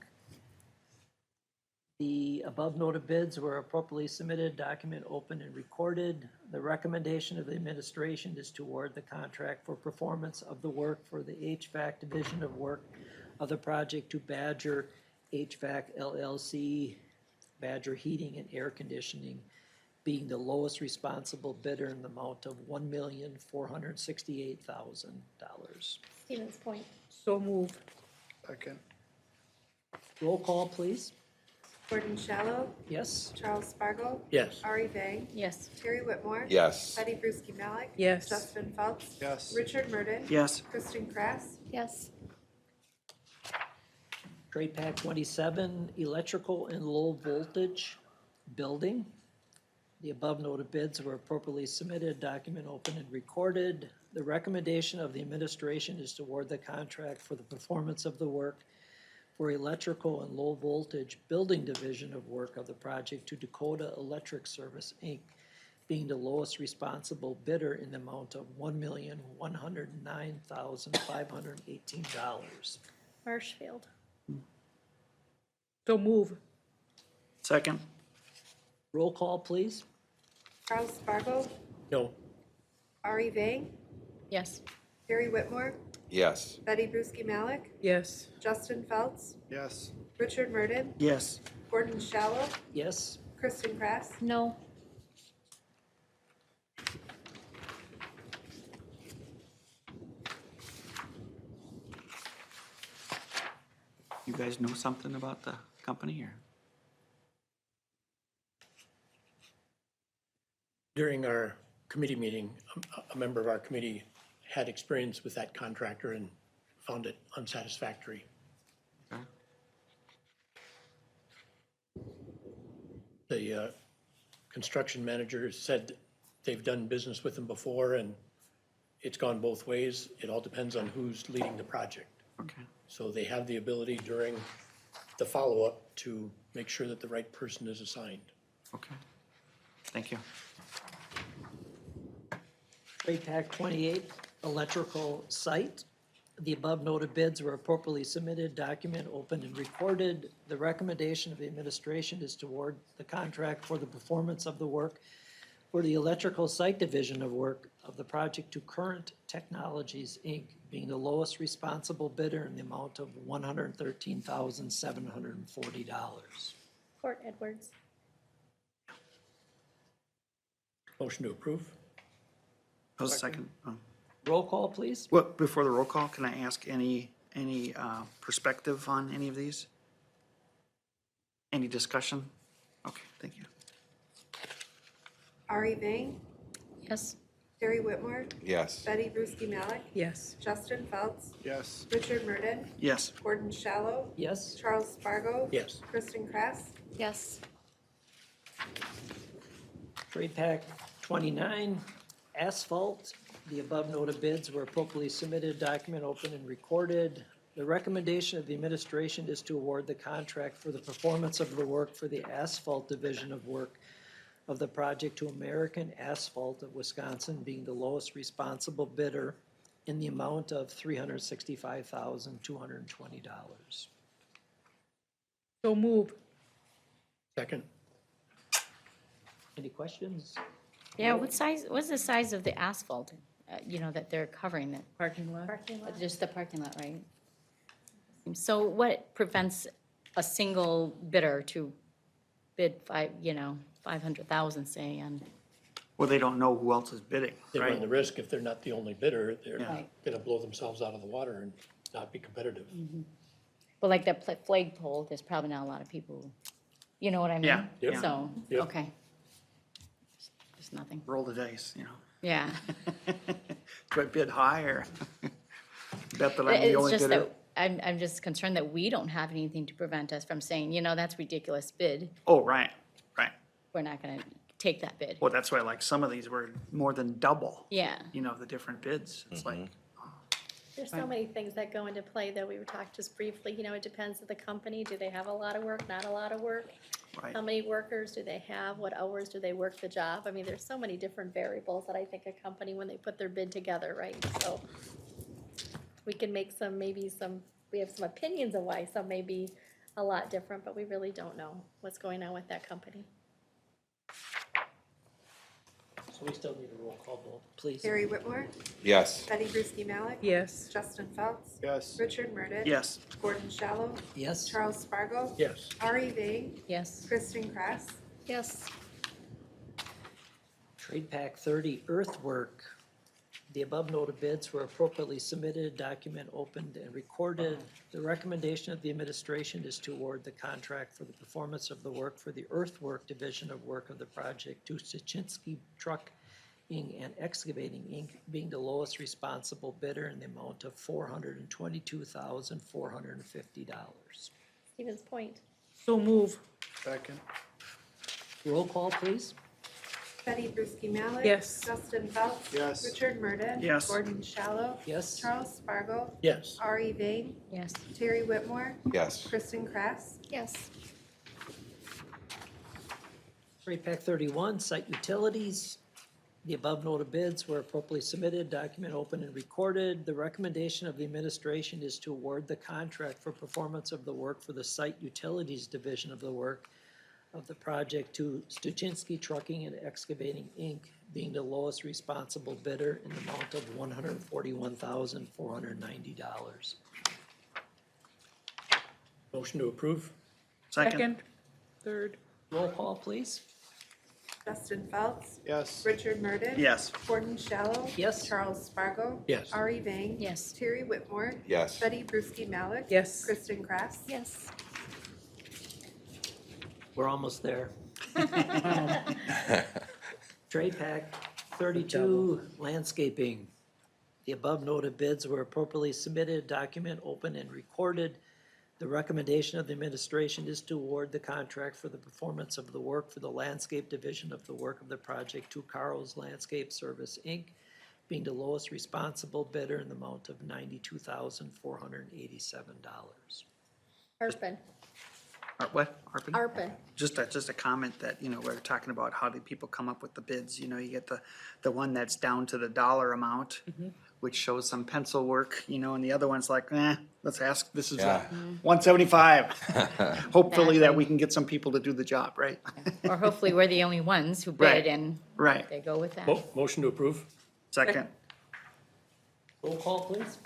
The above noted bids were appropriately submitted, document opened and recorded. The recommendation of the administration is to award the contract for performance of the work for the HVAC division of work of the project to Badger HVAC LLC, Badger Heating and Air Conditioning, being the lowest responsible bidder in the amount of $1,468,000. Stevens Point. So move. Second. Roll call, please. Gordon Shallow, Yes? Charles Spargo, Yes. Ari Vang, Yes. Terry Whitmore. Yes. Betty Brusky Malik. Yes. Justin Phelps. Yes. Richard Murden. Yes. Kristen Kress. Yes. Trade Pack 27, electrical and low voltage building. The above noted bids were appropriately submitted, document opened and recorded. The recommendation of the administration is to award the contract for the performance of the work for electrical and low voltage building division of work of the project to Dakota Electric Service, Inc., being the lowest responsible bidder in the amount of $1,109,518. Marshfield. So move. Second. Roll call, please. Charles Spargo, No. Ari Vang, Yes. Terry Whitmore, Yes. Betty Brusky Malik, Yes. Justin Phelps, Yes. Richard Murden, Yes. Gordon Shallow, Yes? Kristen Kress. No. You guys know something about the company or? During our committee meeting, a member of our committee had experience with that contractor and found it unsatisfactory. Okay. The construction manager said they've done business with them before and it's gone both ways. It all depends on who's leading the project. Okay. So they have the ability during the follow-up to make sure that the right person is assigned. Okay. Thank you. Trade Pack 28, electrical site. The above noted bids were appropriately submitted, document opened and recorded. The recommendation of the administration is to award the contract for the performance of the work for the electrical site division of work of the project to Current Technologies, Inc., being the lowest responsible bidder in the amount of $113,740. Court Edwards. Motion to approve? Oh, second. Oh. Roll call, please. Well, before the roll call, can I ask any perspective on any of these? Any discussion? Okay, thank you. Ari Vang, Yes. Terry Whitmore, Yes. Betty Brusky Malik, Yes. Justin Phelps, Yes. Richard Murden, Yes. Gordon Shallow, Yes? Charles Spargo. Yes. Kristen Kress. Yes. Trade Pack 29, asphalt. The above noted bids were appropriately submitted, document opened and recorded. The recommendation of the administration is to award the contract for the performance of the work for the asphalt division of work of the project to American Asphalt of Wisconsin, being the lowest responsible bidder in the amount of $365,220. So move. Second? Any questions? Yeah, what's the size of the asphalt, that they're covering that? Parking lot. Parking lot. Just the parking lot, right? So what prevents a single bidder to bid 500,000, say, on, Well, they don't know who else is bidding, They run right? the risk, if they're not the only bidder, they're Yeah. Right. gonna blow themselves out of the water and not be competitive. well, like that flagpole, there's probably not a lot of people, you know what I mean? Yeah, Yep. So, Yep. okay. Just nothing, Roll the dice, yeah. Do I bid high or bet that I'm the It's only just bidder? that, I'm just concerned that we don't have anything to prevent us from saying, that's ridiculous bid. Oh, right, right. We're not gonna take that bid. Well, that's why like some of these were more than double, Yeah, the different bids. It's like, There's so many things that go into play, though. We were talking just briefly, it depends on the company. Do they have a lot of work, not a lot of work? right. How many workers do they have? What hours do they work the job? I mean, there's so many different variables that I think a company, when they put their bid together, right? So we can make we have some opinions of why some may be a lot different, but we really don't know what's going on with that company. So we still need a roll call vote, please. Terry Whitmore, Yes. Betty Brusky Malik. Yes. Justin Phelps. Yes. Richard Murden. Yes. Gordon Shallow. Yes? Charles Spargo. Yes. Ari Vang. Yes. Kristen Kress. Yes. Trade Pack 30 earthwork. The above noted bids were appropriately submitted, document opened and recorded. The recommendation of the administration is to award the contract for the performance of the work for the earthwork division of work of the project to Stuchinski Trucking and Excavating, Inc., being the lowest responsible bidder in the amount of $422,450. Stevens Point. So move. Second. Roll call, please. Betty Brusky Malik. Yes. Justin Phelps. Yes. Richard Murden. Yes. Gordon Shallow. Yes? Charles Spargo. Yes. Ari Vang. Yes. Terry Whitmore. Yes. Kristen Kress. Yes. Trade Pack 31, site utilities. The above noted bids were appropriately submitted, document opened and recorded. The recommendation of the administration is to award the contract for performance of the work for the site utilities division of the work of the project to Stuchinski Trucking and Excavating, Inc., being the lowest responsible bidder in the amount of $141,490. Motion to approve? Second. Third. Roll call, please. Justin Phelps. Yes. Richard Murden. Yes. Gordon Shallow. Yes? Charles Spargo. Yes. Ari Vang. Yes. Terry Whitmore. Yes. Betty Brusky Malik. Yes. Kristen Kress. Yes. We're almost there. Trade Pack 32, landscaping. The above noted bids were appropriately submitted, document opened and recorded. The recommendation of the administration is to award the contract for the performance of the work for the landscape division of the work of the project to Carl's Landscape Service, Inc., being the lowest responsible bidder in the amount of $92,487. Arpin. What? ARPA? Arpin. Just a comment that, we're talking about how do people come up with the bids, you get the one that's down to the dollar amount, which shows some pencil work, and the other one's like, let's ask, this is Yeah. 175. Hopefully that Exactly. we can get some people to do the job, right? Or hopefully we're the only ones who Right. bid and Right. they go with that. Motion to approve? Second. Roll call, please.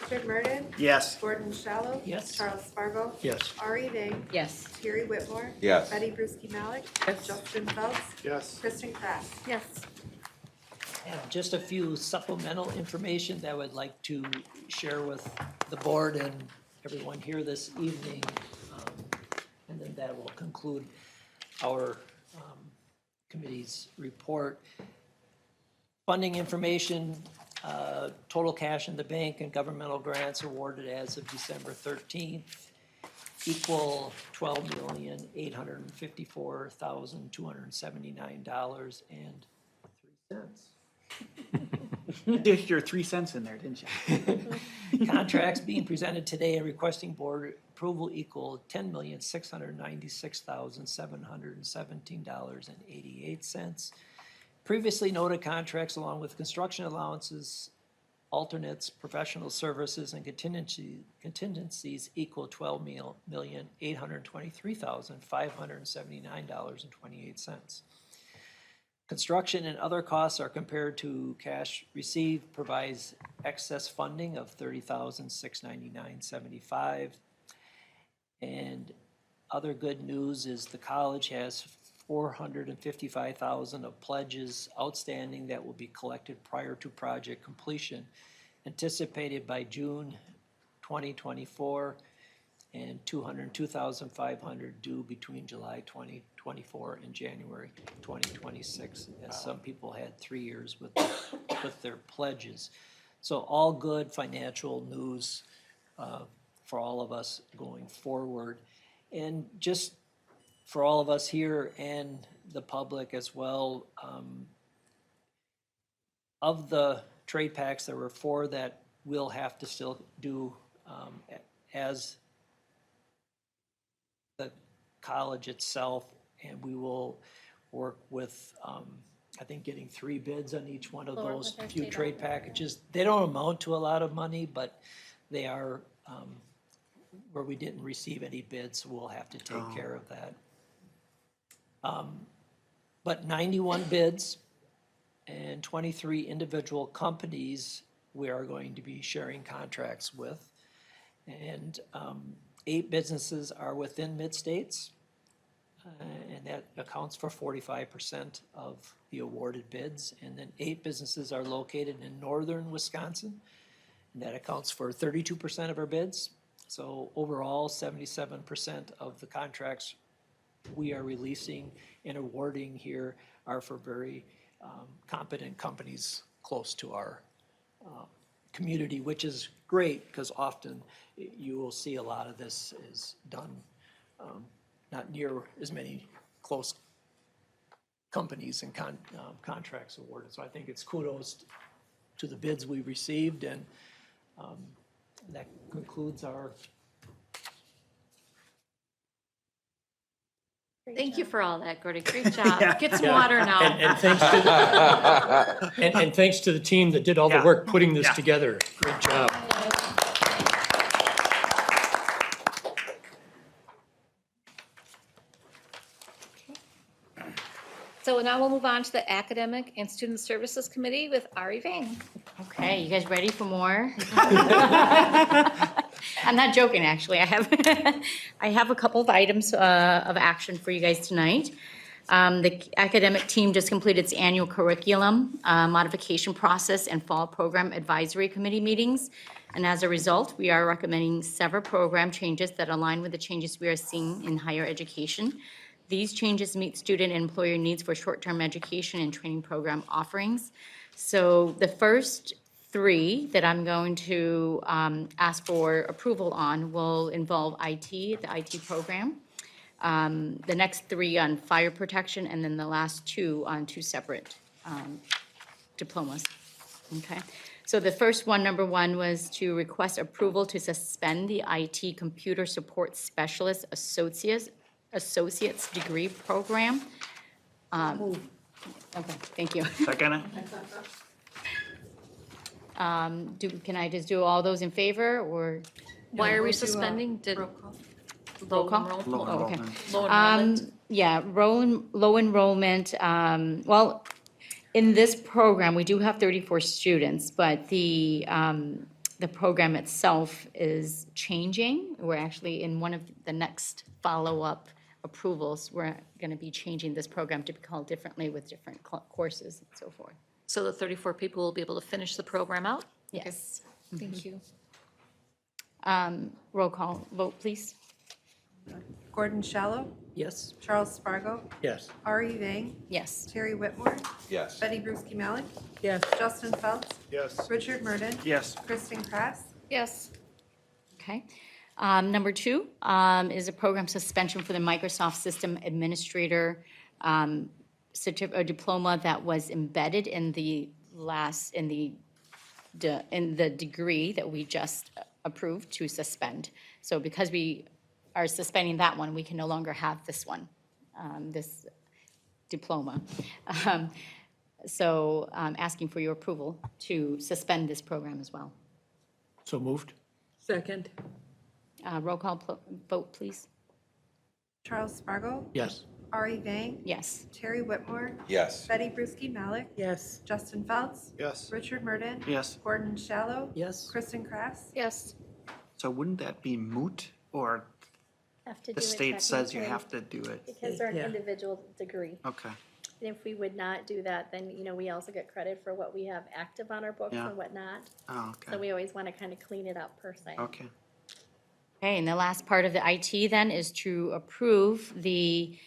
Richard Murden. Yes. Gordon Shallow. Yes. Charles Spargo. Yes. Ari Vang. Yes. Terry Whitmore. Yes. Betty Brusky Malik. Yes. Justin Phelps. Yes. Kristen Kress. Yes. And just a few supplemental information that I would like to share with the board and everyone here this evening. And then that will conclude our committee's report. Funding information, total cash in the bank and governmental grants awarded as of December 13th equal $12,854,279.03. You did your 3 cents in there, didn't you? Contracts being presented today and requesting board approval equal $10,696,717.88. Previously noted contracts along with construction allowances, alternates, professional services, and contingencies equal $12,823,579.28. Construction and other costs are compared to cash received, provides excess funding of $30,699.75. And other good news is the college has $455,000 of pledges outstanding that will be collected prior to project completion, anticipated by June 2024, and $202,500 due between July 2024 and January 2026, as some people had 3 years with their pledges. So all good financial news for all of us going forward. And just for all of us here and the public as well, of the trade packs, there were 4 that we'll have to still do as the college itself, and we will work with, I think, getting 3 bids on each one of We'll work those with our few state trade auditor. packages. They don't amount to a lot of money, but they are where we didn't receive any bids, so we'll have to take care of that. But 91 bids and 23 individual companies we are going to be sharing contracts with. And 8 businesses are within Mid-States, and that accounts for 45% of the awarded bids. And then 8 businesses are located in northern Wisconsin, and that accounts for 32% of our bids. So overall, 77% of the contracts we are releasing and awarding here are for very competent companies close to our community, which is great, because often you will see a lot of this is done not near as many close companies and contracts awarded. So I think it's kudos to the bids we received, and that concludes our. Thank you for all that, Gordy. Great job. Get some water now. And thanks to, and thanks to the team that did all the Yeah. work putting this Yeah. together. Great job. So now we'll move on to the Academic and Student Services Committee with Ari Vang. Okay, you guys ready for more? I'm not joking, actually. I have a couple of items of action for you guys tonight. The academic team just completed its annual curriculum modification process and fall program advisory committee meetings. And as a result, we are recommending several program changes that align with the changes we are seeing in higher education. These changes meet student and employer needs for short-term education and training program offerings. So the first 3 that I'm going to ask for approval on will involve IT, the IT program. The next 3 on fire protection, and then the last 2 on 2 separate diplomas. Okay, so the first one, number 1, was to request approval to suspend the IT Computer Support Specialist Associate's degree program. Okay, thank you. Second? Can I just do all those in favor, or Why are we We'll do a suspending? Did roll call. roll call? Low Oh, okay. enrollment. Low enrollment? Yeah, low enrollment, well, in this program, we do have 34 students, but the program itself is changing. We're actually in one of the next follow-up approvals, we're going to be changing this program to be called differently with different courses and so forth. So the 34 people will be able to finish the program out? Yes. Thank you. Roll call vote, please. Gordon Shallow, Yes? Charles Spargo, Yes. Ari Vang, Yes. Terry Whitmore, Yes. Betty Brusky Malik, Yes. Justin Phelps, Yes. Richard Murden, Yes. Kristen Krass, Yes. Okay. Number 2 is a program suspension for the Microsoft System Administrator diploma that was embedded in the degree that we just approved to suspend. So because we are suspending that one, we can no longer have this one, this diploma. So asking for your approval to suspend this program as well. So moved? Second. Roll call vote, please. Charles Spargo, Yes. Ari Vang, Yes. Terry Whitmore, Yes. Betty Brusky Malik, Yes. Justin Phelps, Yes. Richard Murden, Yes. Gordon Shallow, Yes? Kristen Krass, Yes. So wouldn't that be moot, or Have to the do it state says you technically have to do it? Because they're an Yeah. individual degree. Okay, And if we would not do that, then, we also get credit for what we have active on our books Yeah. and whatnot. oh, So okay, we always want to kind of clean it up per se. okay. Okay, and the last part of the IT then is to approve the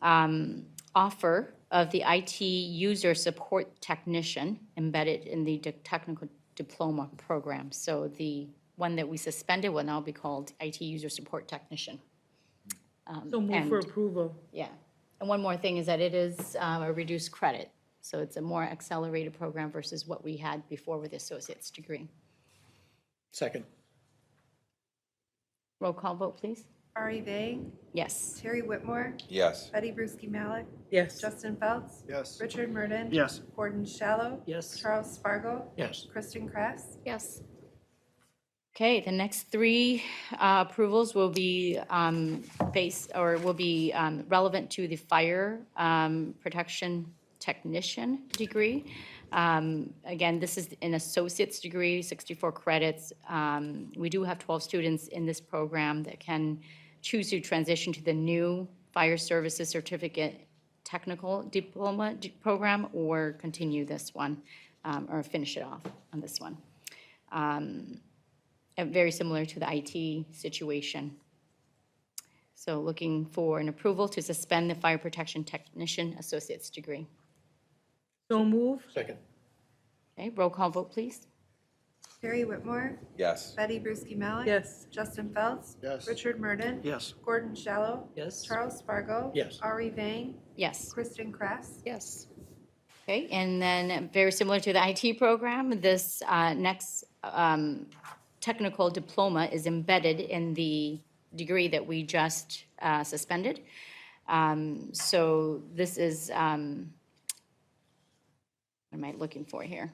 offer of the IT user support technician embedded in the technical diploma program. So the one that we suspended will now be called IT user support technician. So move for And- approval. Yeah, and one more thing is that it is a reduced credit. So it's a more accelerated program versus what we had before with the associate's degree. Second? Roll call vote, please. Ari Vang, Yes. Terry Whitmore, Yes. Betty Brusky Malik, Yes. Justin Phelps, Yes. Richard Murden, Yes. Gordon Shallow, Yes? Charles Spargo, Yes. Kristen Krass, Yes. Okay, the next three approvals will be relevant to the fire protection technician degree. Again, this is an associate's degree, 64 credits. We do have 12 students in this program that can choose to transition to the new fire services certificate technical diploma program or continue this one or finish it off on this one. Very similar to the IT situation. So looking for an approval to suspend the fire protection technician associate's degree. So move. Second. Okay, roll call vote, please. Terry Whitmore, Yes. Betty Brusky Malik. Yes. Justin Phelps. Yes. Richard Murden. Yes. Gordon Shallow. Yes? Charles Spargo. Yes. Ari Vang. Yes. Kristen Kress. Yes. Okay, and then very similar to the IT program, this next technical diploma is embedded in the degree that we just suspended. So this is, what am I looking for here?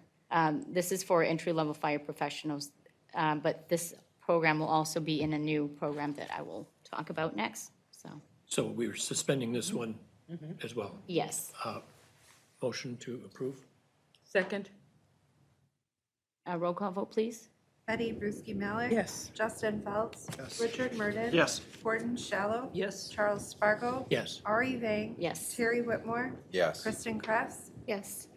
This is for entry-level fire professionals, but this program will also be in a new program that I will talk about next, so, So we're suspending this one as well. yes. Motion to approve? Second. Roll call vote, please. Betty Brusky Malik. Yes. Justin Phelps. Yes. Richard Murden. Yes. Gordon Shallow. Yes? Charles Spargo. Yes. Ari Vang. Yes. Terry Whitmore. Yes. Kristen Kress. Yes.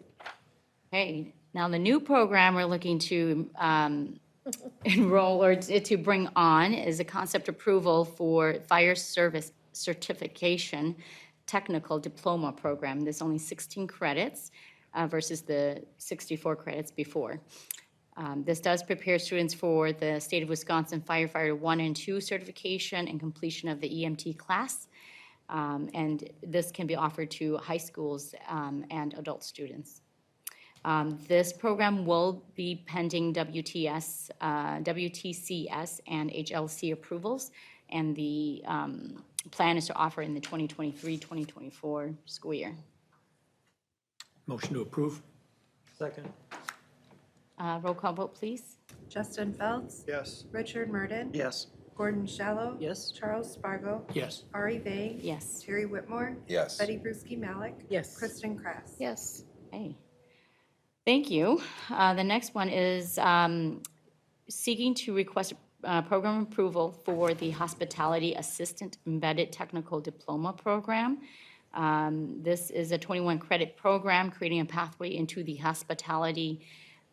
Okay, now the new program we're looking to enroll or to bring on is a concept approval for fire service certification technical diploma program. There's only 16 credits versus the 64 credits before. This does prepare students for the State of Wisconsin Firefighter 1 and 2 certification and completion of the EMT class. And this can be offered to high schools and adult students. This program will be pending WTCS and HLC approvals, and the plan is to offer in the 2023-2024 school year. Motion to approve? Second? Roll call vote, please. Justin Phelps. Yes. Richard Murden. Yes. Gordon Shallow. Yes? Charles Spargo. Yes. Ari Vang. Yes. Terry Whitmore. Yes. Betty Brusky Malik. Yes. Kristen Kress. Yes. Okay. Thank you. The next one is seeking to request program approval for the Hospitality Assistant Embedded Technical Diploma Program. This is a 21-credit program creating a pathway into the Hospitality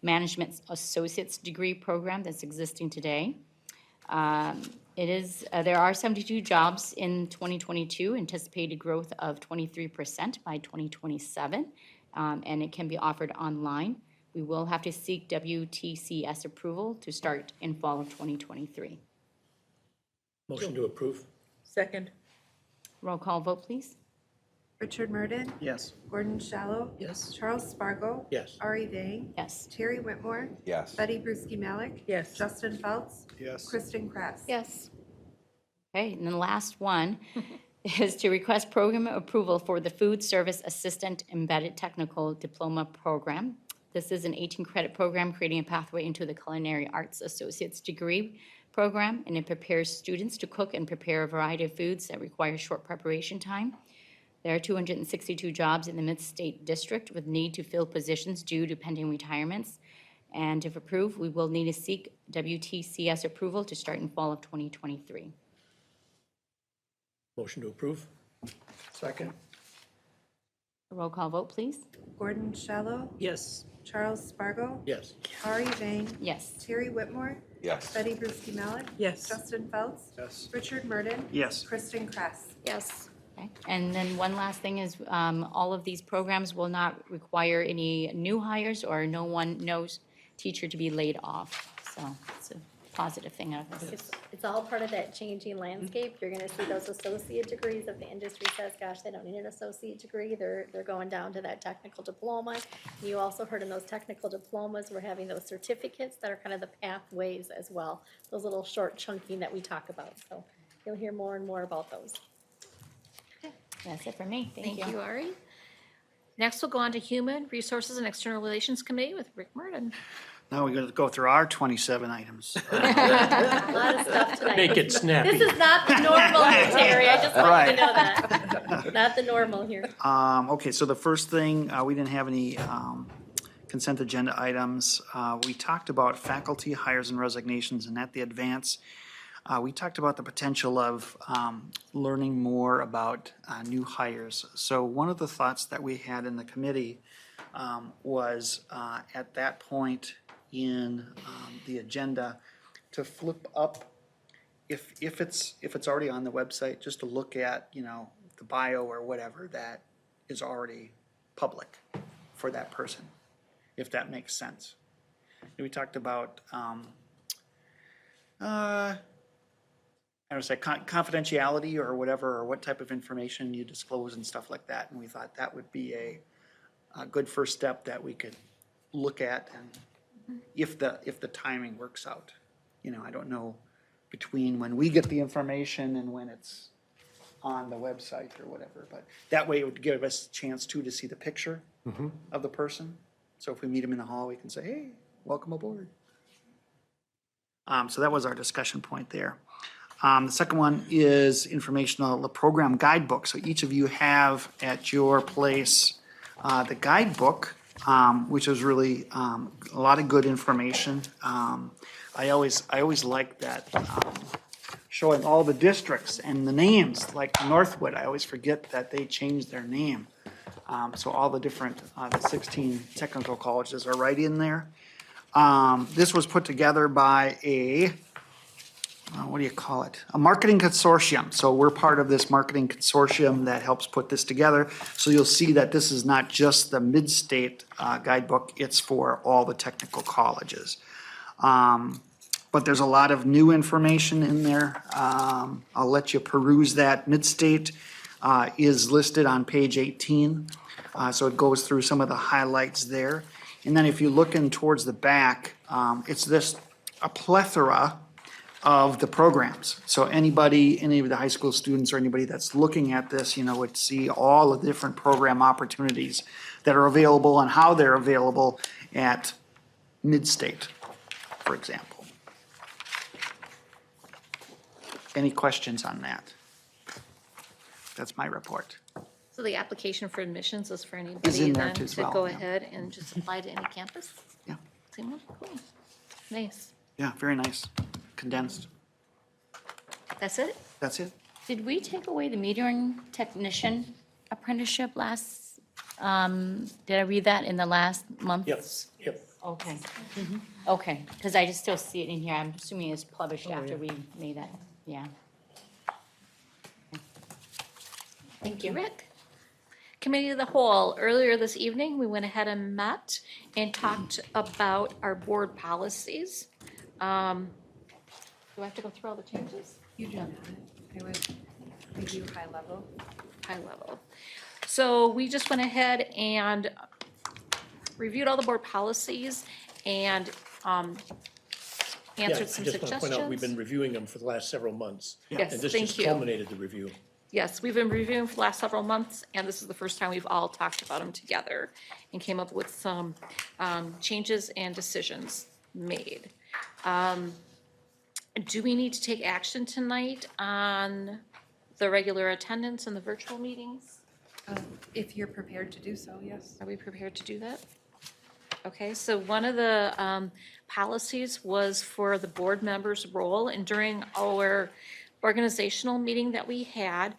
Management Associate's degree program that's existing today. There are 72 jobs in 2022, anticipated growth of 23% by 2027, and it can be offered online. We will have to seek WTCS approval to start in fall of 2023. Motion to approve? Second. Roll call vote, please. Richard Murden. Yes. Gordon Shallow. Yes? Charles Spargo. Yes. Ari Vang. Yes. Terry Whitmore. Yes. Betty Brusky Malik. Yes. Justin Phelps. Yes. Kristen Kress. Yes. Okay, and then the last one is to request program approval for the Food Service Assistant Embedded Technical Diploma Program. This is an 18-credit program creating a pathway into the Culinary Arts Associate's degree program, and it prepares students to cook and prepare a variety of foods that require short preparation time. There are 262 jobs in the Mid-State District with need to fill positions due to pending retirements. And if approved, we will need to seek WTCS approval to start in fall of 2023. Motion to approve? Second? Roll call vote, please. Gordon Shallow. Yes? Charles Spargo. Yes. Ari Vang. Yes. Terry Whitmore. Yes. Betty Brusky Malik. Yes. Justin Phelps. Yes. Richard Murden. Yes. Kristen Kress. Yes. Okay. And then one last thing is, all of these programs will not require any new hires or no teacher to be laid off. So it's a positive thing out of this. It's all part of that changing landscape. You're gonna see those associate degrees. If the industry says, gosh, they don't need an associate degree, they're going down to that technical diploma. You also heard in those technical diplomas, we're having those certificates that are kind of the pathways as well. Those little short chunking that we talk about. So you'll hear more and more about those. That's it for me. Thank you, Ari. Next, we'll go on to Human Resources and External Relations Committee with Rick Murden. Now we're going to go through our 27 items. A lot of stuff tonight. Make it snappy. This is not the normal here, Terry. I just want you Right. to know that. Not the normal here. Okay, so the first thing, we didn't have any consent agenda items. We talked about faculty hires and resignations, and at the advance, we talked about the potential of learning more about new hires. So one of the thoughts that we had in the committee was at that point in the agenda to flip up, if it's already on the website, just to look at, the bio or whatever that is already public for that person, if that makes sense. We talked about, I don't say confidentiality or whatever, or what type of information you disclose and stuff like that. And we thought that would be a good first step that we could look at, and if the timing works out. I don't know between when we get the information and when it's on the website or whatever, but that way it would give us a chance too to see the picture of the person. So if we meet them in the hall, we can say, hey, welcome aboard. So that was our discussion point there. The second one is informational, the program guidebook. So each of you have at your place the guidebook, which is really a lot of good information. I always like that, showing all the districts and the names, like Northwood. I always forget that they changed their name. So all the different, the 16 technical colleges are right in there. This was put together by a marketing consortium. So we're part of this marketing consortium that helps put this together. So you'll see that this is not just the mid-state guidebook, it's for all the technical colleges. But there's a lot of new information in there. I'll let you peruse that. Mid-state is listed on page 18. So it goes through some of the highlights there. And then if you look in towards the back, it's a plethora of the programs. So any of the high school students or anybody that's looking at this, would see all the different program opportunities that are available and how they're available at Mid-State, for example. Any questions on that? That's my report. So the application for admissions is for Is anybody in there then too as to well, go yeah. ahead and just apply to any campus? Yeah. Same one? Cool. Nice. Yeah, very nice, condensed. That's it? That's it. Did we take away the metering technician apprenticeship last, did I read that in the last month? Yep. Okay. Okay, because I just still see it in here. I'm assuming it's published after we made that, yeah. Thank you, Rick. Committee of the Whole, earlier this evening, we went ahead and met and talked about our board policies. Do I have to go through all the changes? You do not. I would review high level. High level. So we just went ahead and reviewed all the board policies and answered some I just want to point out, we've been suggestions. reviewing them for the last several months. Yes, And this thank just you. culminated the review. Yes, we've been reviewing for the last several months, and this is the first time we've all talked about them together and came up with some changes and decisions made. Do we need to take action tonight on the regular attendance and the virtual meetings? If you're prepared to do so, yes. Are we prepared to do that? Okay, so one of the policies was for the board members' role, and during our organizational meeting that we had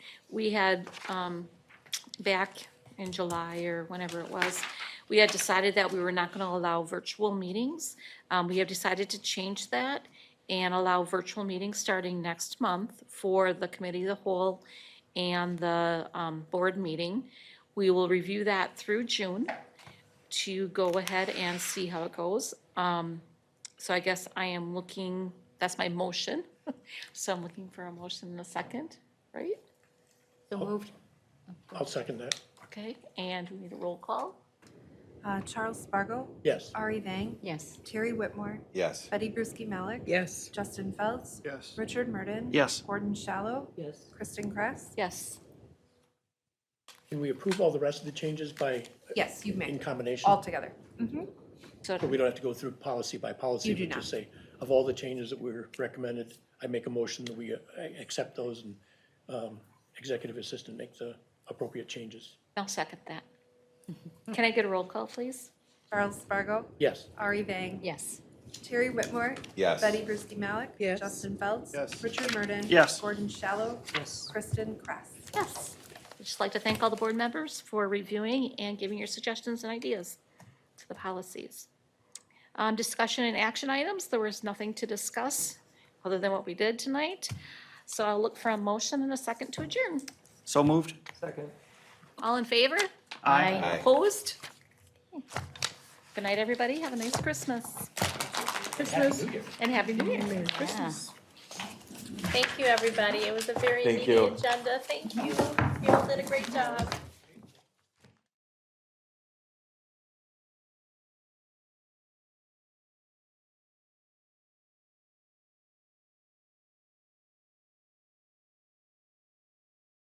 back in July or whenever it was, we had decided that we were not going to allow virtual meetings. We have decided to change that and allow virtual meetings starting next month for the committee of the whole and the board meeting. We will review that through June to go ahead and see how it goes. So I guess I am looking, that's my motion. So I'm looking for a motion in a second, right? So moved. I'll second that. Okay, and we need a roll call. Charles Spargo, Yes. Ari Vang, Yes. Terry Whitmore, Yes. Betty Brusky-Malik, Yes. Justin Feltz, Yes. Richard Murden. Yes. Gordon Shallow, Yes. Kristen Kress. Yes. Can we approve all the rest of the changes by, Yes, you've in made combination? all together. So But we don't have to go through policy by policy. You do But just say, of all the changes that were recommended, I make a motion that we accept those and executive assistant make the appropriate changes. I'll second that. Can I get a roll call, please? Charles Spargo, Yes. Ari Vang, Yes. Terry Whitmore, Yes. Betty Brusky Malik. Yes. Justin Phelps. Yes. Richard Murden. Yes. Gordon Shallow. Yes. Kristen Kress. Yes. I'd just like to thank all the board members for reviewing and giving your suggestions and ideas to the policies. Discussion and action items, there was nothing to discuss other than what we did tonight. So I'll look for a motion and a second to adjourn. So moved? Second. All in favor? Aye. Aye. Opposed? Good night, everybody. Have a nice Christmas. Christmas. And Happy New Year. Merry Christmas. Thank you, everybody. It was a very Thank meaty you. agenda. Thank you. You all did a great job.